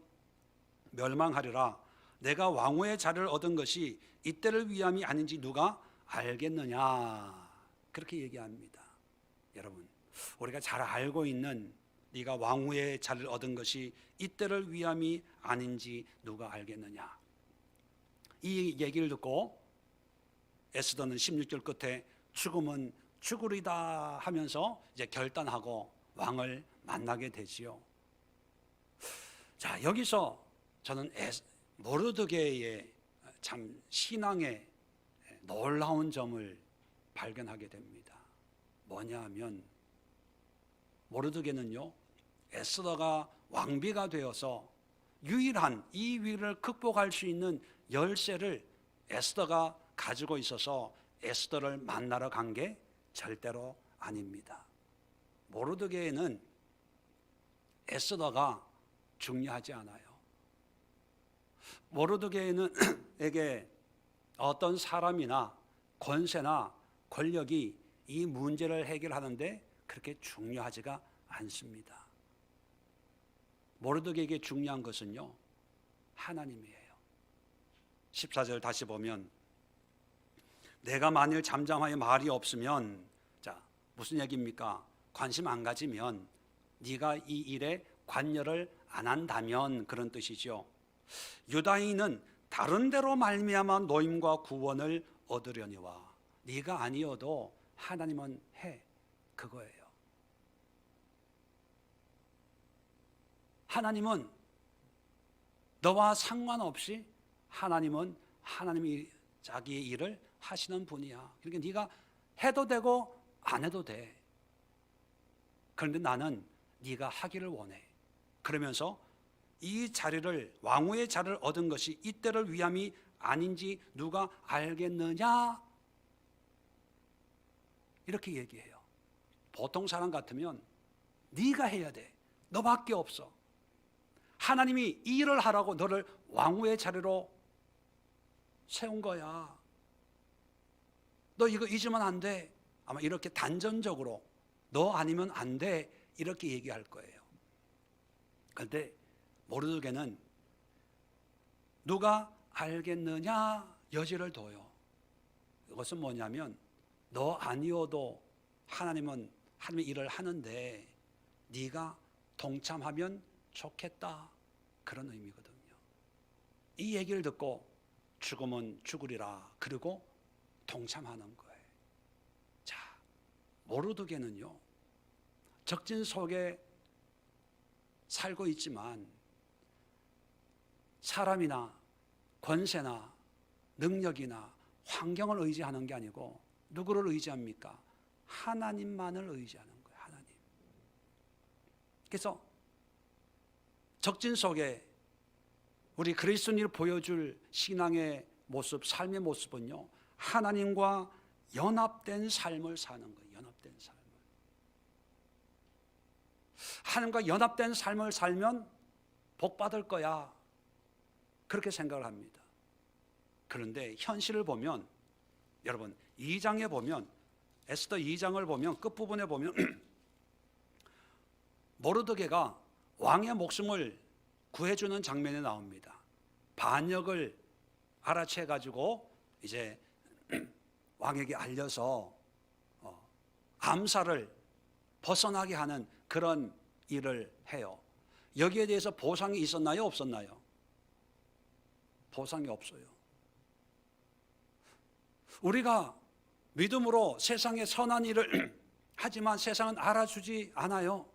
멸망하리라. 내가 왕후의 자리를 얻은 것이 이때를 위함이 아닌지 누가 알겠느냐. 그렇게 얘기합니다. 여러분, 우리가 잘 알고 있는 네가 왕후의 자리를 얻은 것이 이때를 위함이 아닌지 누가 알겠느냐. 이 얘기를 듣고 에스더는 16절 끝에 죽음은 죽으리다 하면서 이제 결단하고 왕을 만나게 되지요. 자, 여기서 저는 모르드게의 참 신앙의 놀라운 점을 발견하게 됩니다. 뭐냐 하면 모르드게는요, 에스더가 왕비가 되어서 유일한 이 위기를 극복할 수 있는 열쇠를 에스더가 가지고 있어서 에스더를 만나러 간 게 절대로 아닙니다. 모르드게에는 에스더가 중요하지 않아요. 모르드게에게 어떤 사람이나 권세나 권력이 이 문제를 해결하는데 그렇게 중요하지가 않습니다. 모르드게에게 중요한 것은요, 하나님이에요. 14절 다시 보면 내가 만일 잠잠하여 말이 없으면, 자, 무슨 얘기입니까? 관심 안 가지면, 네가 이 일에 관여를 안 한다면 그런 뜻이죠. 유다인은 다른 데로 말미암아 노임과 구원을 얻으려니와 네가 아니어도 하나님은 해, 그거예요. 하나님은 너와 상관없이 하나님이 자기의 일을 하시는 분이야. 그러니까 네가 해도 되고 안 해도 돼. 그런데 나는 네가 하기를 원해. 그러면서 이 자리를, 왕후의 자리를 얻은 것이 이때를 위함이 아닌지 누가 알겠느냐? 이렇게 얘기해요. 보통 사람 같으면 네가 해야 돼. 너밖에 없어. 하나님이 이 일을 하라고 너를 왕후의 자리로 세운 거야. 너 이거 잊으면 안 돼. 아마 이렇게 단전적으로 너 아니면 안 돼. 이렇게 얘기할 거예요. 그런데 모르드게는 누가 알겠느냐 여지를 둬요. 이것은 뭐냐면 너 아니어도 하나님은 하나님의 일을 하는데 네가 동참하면 좋겠다, 그런 의미거든요. 이 얘기를 듣고 죽으면 죽으리라 그리고 동참하는 거예요. 자, 모르드게는요 적진 속에 살고 있지만 사람이나 권세나 능력이나 환경을 의지하는 게 아니고 누구를 의지합니까? 하나님만을 의지하는 거예요. 하나님. 그래서 적진 속에 우리 그리스도인이 보여줄 신앙의 모습, 삶의 모습은요 하나님과 연합된 삶을 사는 거예요. 연합된 삶을. 하나님과 연합된 삶을 살면 복 받을 거야, 그렇게 생각을 합니다. 그런데 현실을 보면, 여러분 2장에 보면, 에스더 2장을 보면 끝부분에 보면 모르드게가 왕의 목숨을 구해주는 장면이 나옵니다. 반역을 알아채 가지고 이제 왕에게 알려서 암살을 벗어나게 하는 그런 일을 해요. 여기에 대해서 보상이 있었나요? 없었나요? 보상이 없어요. 우리가 믿음으로 세상에 선한 일을 하지만 세상은 알아주지 않아요.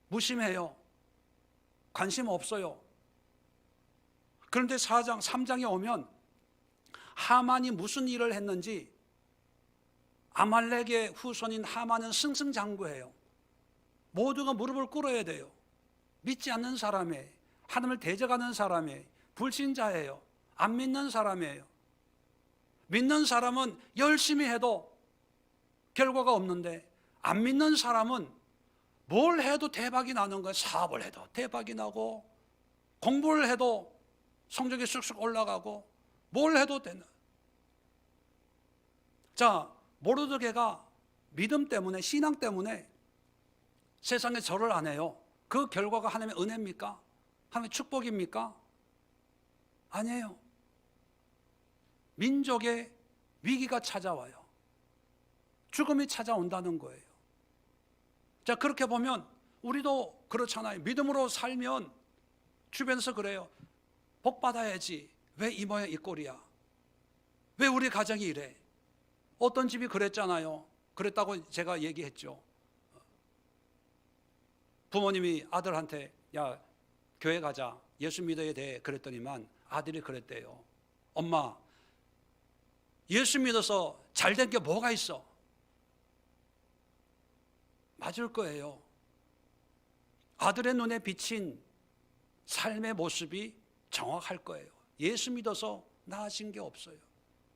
무심해요. 관심 없어요. 그런데 4장, 3장에 오면 하만이 무슨 일을 했는지, 아말렉의 후손인 하만은 승승장구해요. 모두가 무릎을 꿇어야 돼요. 믿지 않는 사람이에요. 하나님을 대적하는 사람이에요. 불신자예요. 안 믿는 사람이에요. 믿는 사람은 열심히 해도 결과가 없는데, 안 믿는 사람은 뭘 해도 대박이 나는 거예요. 사업을 해도 대박이 나고, 공부를 해도 성적이 쑥쑥 올라가고, 뭘 해도 되는. 자, 모르드게가 믿음 때문에, 신앙 때문에 세상에 절을 안 해요. 그 결과가 하나님의 은혜입니까? 하나님의 축복입니까? 아니에요. 민족의 위기가 찾아와요. 죽음이 찾아온다는 거예요. 자, 그렇게 보면 우리도 그렇잖아요. 믿음으로 살면 주변에서 그래요. 복 받아야지. 왜 이 모양 이 꼴이야? 왜 우리 가정이 이래? 어떤 집이 그랬잖아요. 그랬다고 제가 얘기했죠. 부모님이 아들한테 야, 교회 가자, 예수 믿어야 돼, 그랬더니만 아들이 그랬대요. 엄마, 예수 믿어서 잘된 게 뭐가 있어? 맞을 거예요. 아들의 눈에 비친 삶의 모습이 정확할 거예요. 예수 믿어서 나아진 게 없어요.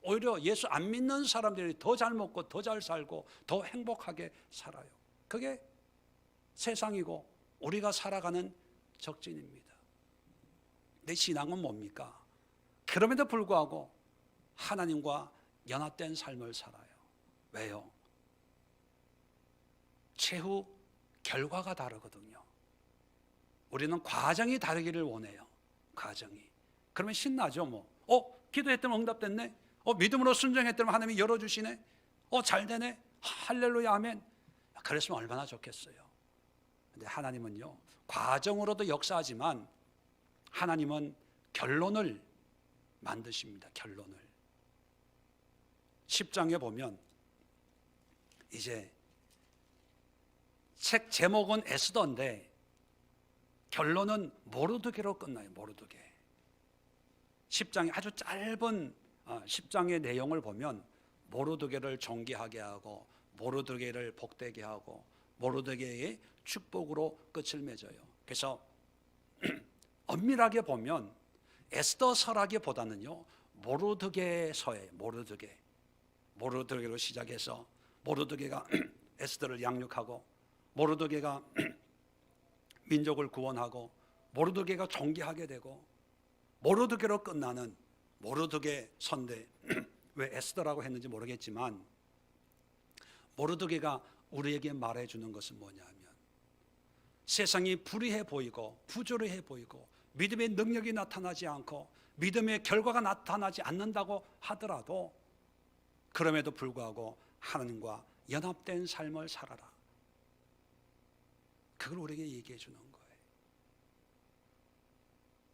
오히려 예수 안 믿는 사람들이 더 잘 먹고 더 잘 살고 더 행복하게 살아요. 그게 세상이고 우리가 살아가는 적진입니다. 내 신앙은 뭡니까? 그럼에도 불구하고 하나님과 연합된 삶을 살아요. 왜요? 최후 결과가 다르거든요. 우리는 과정이 다르기를 원해요. 과정이. 그러면 신나죠 뭐. 기도했더니 응답됐네. 믿음으로 순종했더니 하나님이 열어주시네. 잘 되네. 할렐루야 아멘. 그랬으면 얼마나 좋겠어요. 근데 하나님은요, 과정으로도 역사하지만 하나님은 결론을 만드십니다. 결론을. 10장에 보면 이제 책 제목은 에스더인데 결론은 모르드게로 끝나요. 모르드게. 10장이 아주 짧은 10장의 내용을 보면 모르드게를 존귀하게 하고 모르드게를 복되게 하고 모르드게의 축복으로 끝을 맺어요. 그래서 엄밀하게 보면 에스더서라기보다는요 모르드게서예요. 모르드게로 시작해서 모르드게가 에스더를 양육하고 모르드게가 민족을 구원하고 모르드게가 존귀하게 되고 모르드게로 끝나는 모르드게 선대. 왜 에스더라고 했는지 모르겠지만 모르드게가 우리에게 말해주는 것은 뭐냐면 세상이 불의해 보이고 부조리해 보이고 믿음의 능력이 나타나지 않고 믿음의 결과가 나타나지 않는다고 하더라도 그럼에도 불구하고 하나님과 연합된 삶을 살아라. 그걸 우리에게 얘기해 주는 거예요.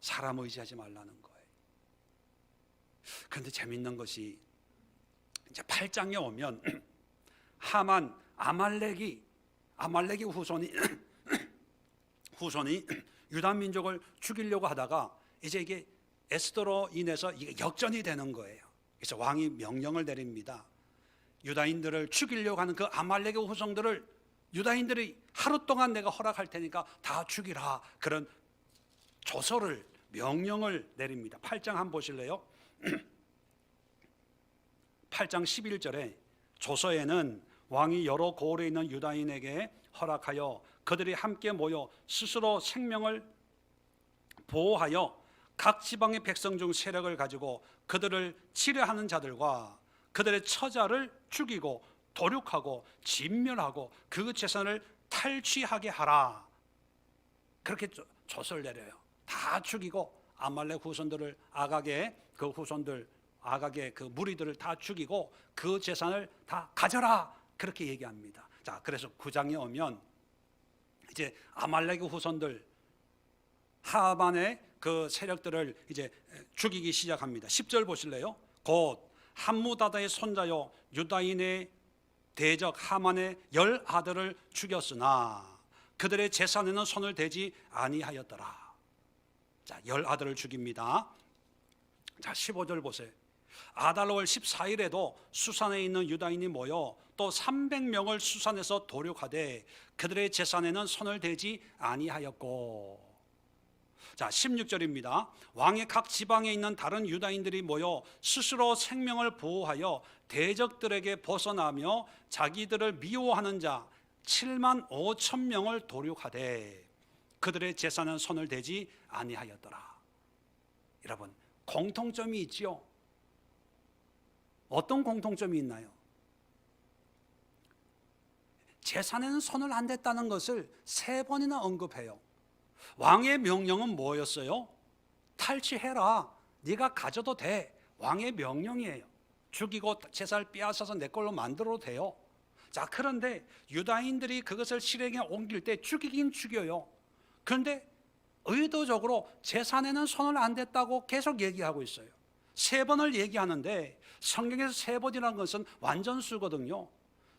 사람 의지하지 말라는 거예요. 그런데 재밌는 것이 이제 8장에 오면 하만 아말렉이 후손이 유다 민족을 죽이려고 하다가 이제 이게 에스더로 인해서 이게 역전이 되는 거예요. 그래서 왕이 명령을 내립니다. 유다인들을 죽이려고 하는 그 아말렉의 후손들을 유다인들이 하루 동안 내가 허락할 테니까 다 죽이라. 그런 조서를 명령을 내립니다. 8장 한번 보실래요? 8장 11절에 조서에는 왕이 여러 고을에 있는 유다인에게 허락하여 그들이 함께 모여 스스로 생명을 보호하여 각 지방의 백성 중 세력을 가지고 그들을 치려하는 자들과 그들의 처자를 죽이고 도륙하고 진멸하고 그 재산을 탈취하게 하라. 그렇게 조서를 내려요. 다 죽이고 아말렉 후손들을 아각의 그 무리들을 다 죽이고 그 재산을 다 가져라. 그렇게 얘기합니다. 자, 그래서 9장에 오면 이제 아말렉의 후손들 하만의 그 세력들을 이제 죽이기 시작합니다. 10절 보실래요? 곧 함무다다의 손자요 유다인의 대적 하만의 10 아들을 죽였으나 그들의 재산에는 손을 대지 아니하였더라. 자, 10 아들을 죽입니다. 자, 15절 보세요. 아달월 14일에도 수산에 있는 유다인이 모여 또 300명을 수산에서 도륙하되 그들의 재산에는 손을 대지 아니하였고. 자, 16절입니다. 왕의 각 지방에 있는 다른 유다인들이 모여 스스로 생명을 보호하여 대적들에게 벗어나며 자기들을 미워하는 자 7만 5천 명을 도륙하되 그들의 재산은 손을 대지 아니하였더라. 여러분, 공통점이 있지요. 어떤 공통점이 있나요? 재산에는 손을 안 댔다는 것을 3번이나 언급해요. 왕의 명령은 뭐였어요? 탈취해라. 네가 가져도 돼. 왕의 명령이에요. 죽이고 재산을 빼앗아서 내 걸로 만들어도 돼요. 자, 그런데 유다인들이 그것을 실행에 옮길 때 죽이긴 죽여요. 그런데 의도적으로 재산에는 손을 안 댔다고 계속 얘기하고 있어요. 3번을 얘기하는데 성경에서 3번이라는 것은 완전수거든요.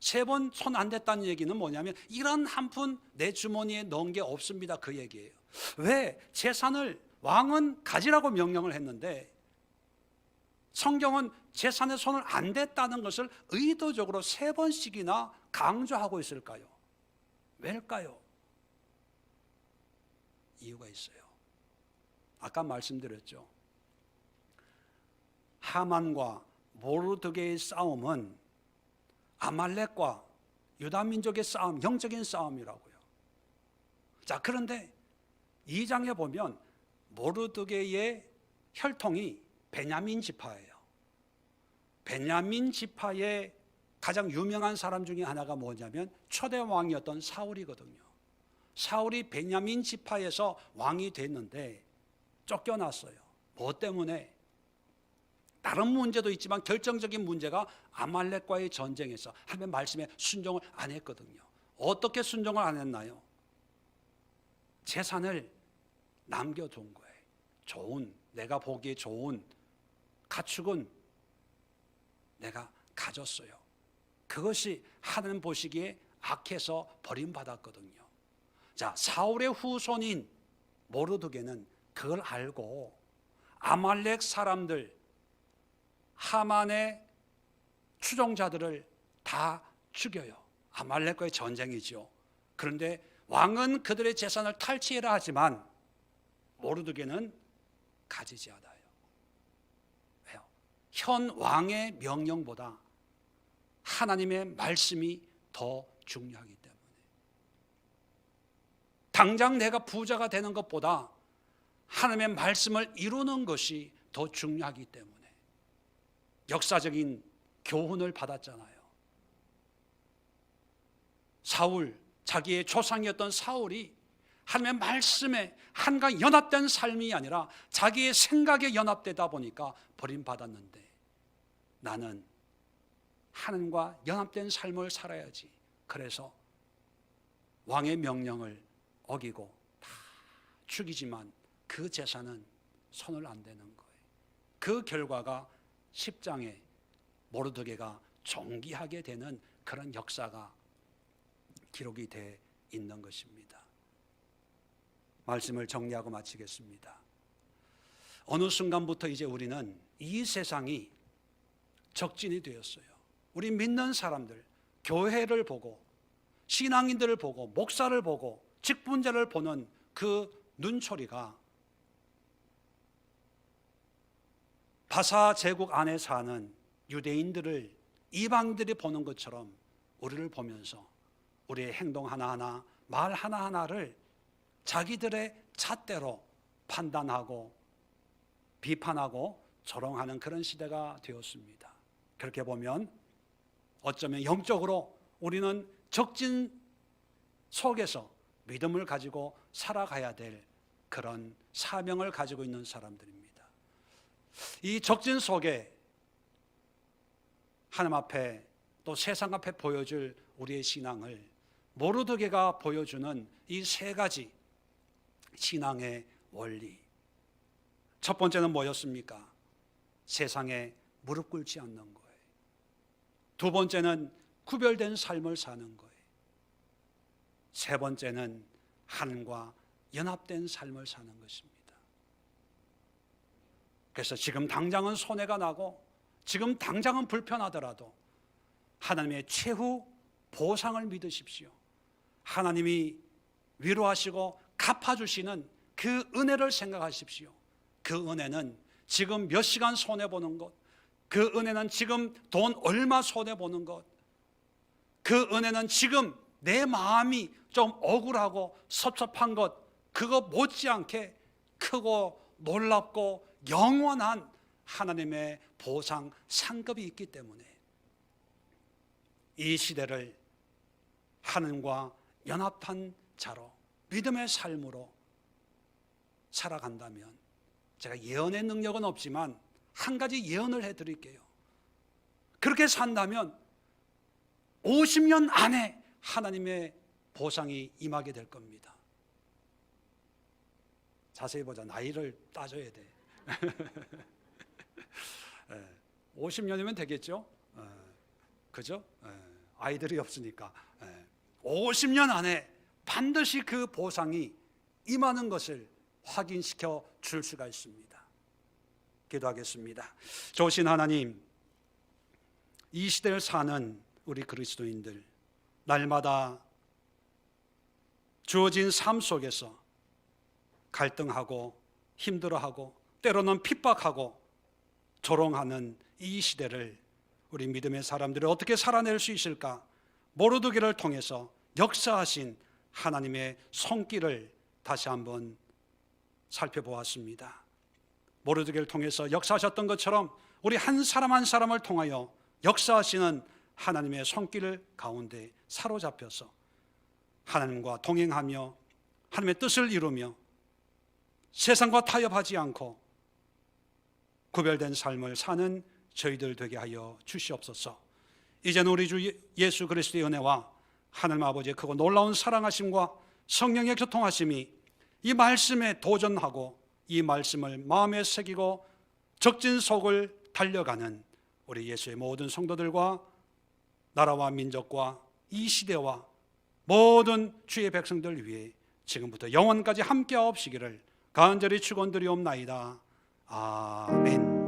3번 손 안 댔다는 얘기는 뭐냐면 이런 한 푼 내 주머니에 넣은 게 없습니다. 그 얘기예요. 왜? 재산을 왕은 가지라고 명령을 했는데 성경은 재산에 손을 안 댔다는 것을 의도적으로 3번씩이나 강조하고 있을까요? 왜일까요? 이유가 있어요. 아까 말씀드렸죠. 하만과 모르드게의 싸움은 아말렉과 유다 민족의 싸움, 영적인 싸움이라고요. 자, 그런데 2장에 보면 모르드게의 혈통이 베냐민 지파예요. 베냐민 지파의 가장 유명한 사람 중에 하나가 뭐냐면 초대 왕이었던 사울이거든요. 사울이 베냐민 지파에서 왕이 됐는데 쫓겨났어요. 뭐 때문에? 다른 문제도 있지만 결정적인 문제가 아말렉과의 전쟁에서 하나님의 말씀에 순종을 안 했거든요. 어떻게 순종을 안 했나요? 재산을 남겨둔 거예요. 내가 보기에 좋은 가축은 내가 가졌어요. 그것이 하나님 보시기에 악해서 버림받았거든요. 자, 사울의 후손인 모르드게는 그걸 알고 아말렉 사람들 하만의 추종자들을 다 죽여요. 아말렉과의 전쟁이죠. 그런데 왕은 그들의 재산을 탈취해라 하지만 모르드게는 가지지 않아요. 현 왕의 명령보다 하나님의 말씀이 더 중요하기 때문에, 당장 내가 부자가 되는 것보다 하나님의 말씀을 이루는 것이 더 중요하기 때문에 역사적인 교훈을 받았잖아요. 사울, 자기의 조상이었던 사울이 하나님의 말씀에 한가 연합된 삶이 아니라 자기의 생각에 연합되다 보니까 버림받았는데, 나는 하나님과 연합된 삶을 살아야지. 그래서 왕의 명령을 어기고 다 죽이지만 그 제사는 손을 안 대는 거예요. 그 결과가 10장에 모르드게가 존귀하게 되는 그런 역사가 기록이 돼 있는 것입니다. 말씀을 정리하고 마치겠습니다. 어느 순간부터 이제 우리는 이 세상이 적진이 되었어요. 우리 믿는 사람들, 교회를 보고 신앙인들을 보고 목사를 보고 직분자를 보는 그 눈초리가 바사 제국 안에 사는 유대인들을 이방들이 보는 것처럼 우리를 보면서 우리의 행동 하나하나, 말 하나하나를 자기들의 잣대로 판단하고 비판하고 조롱하는 그런 시대가 되었습니다. 그렇게 보면 어쩌면 영적으로 우리는 적진 속에서 믿음을 가지고 살아가야 될 그런 사명을 가지고 있는 사람들입니다. 이 적진 속에 하나님 앞에 또 세상 앞에 보여줄 우리의 신앙을 모르드게가 보여주는 이 세 가지 신앙의 원리. 첫 번째는 뭐였습니까? 세상에 무릎 꿇지 않는 거예요. 두 번째는 구별된 삶을 사는 거예요. 세 번째는 하나님과 연합된 삶을 사는 것입니다. 그래서 지금 당장은 손해가 나고 지금 당장은 불편하더라도 하나님의 최후 보상을 믿으십시오. 하나님이 위로하시고 갚아주시는 그 은혜를 생각하십시오. 그 은혜는 지금 몇 시간 손해보는 것, 그 은혜는 지금 돈 얼마 손해보는 것, 그 은혜는 지금 내 마음이 좀 억울하고 섭섭한 것, 그거 못지않게 크고 놀랍고 영원한 하나님의 보상 상급이 있기 때문에 이 시대를 하나님과 연합한 자로 믿음의 삶으로 살아간다면, 제가 예언의 능력은 없지만 한 가지 예언을 해드릴게요. 그렇게 산다면 50년 안에 하나님의 보상이 임하게 될 겁니다. 자세히 보자. 나이를 따져야 돼. 50년이면 되겠죠? 그죠? 아이들이 없으니까 50년 안에 반드시 그 보상이 임하는 것을 확인시켜 줄 수가 있습니다. 기도하겠습니다. 좋으신 하나님, 이 시대를 사는 우리 그리스도인들, 날마다 주어진 삶 속에서 갈등하고 힘들어하고 때로는 핍박하고 조롱하는 이 시대를 우리 믿음의 사람들이 어떻게 살아낼 수 있을까? 모르드게를 통해서 역사하신 하나님의 손길을 다시 한번 살펴보았습니다. 모르드게를 통해서 역사하셨던 것처럼 우리 한 사람 한 사람을 통하여 역사하시는 하나님의 손길 가운데 사로잡혀서 하나님과 동행하며 하나님의 뜻을 이루며 세상과 타협하지 않고 구별된 삶을 사는 저희들 되게 하여 주시옵소서. 이제는 우리 주 예수 그리스도의 은혜와 하나님 아버지의 크고 놀라운 사랑하심과 성령의 교통하심이 이 말씀에 도전하고 이 말씀을 마음에 새기고 적진 속을 달려가는 우리 예수의 모든 성도들과 나라와 민족과 이 시대와 모든 주의 백성들 위해 지금부터 영원까지 함께하옵시기를 간절히 축원드리옵나이다. 아멘.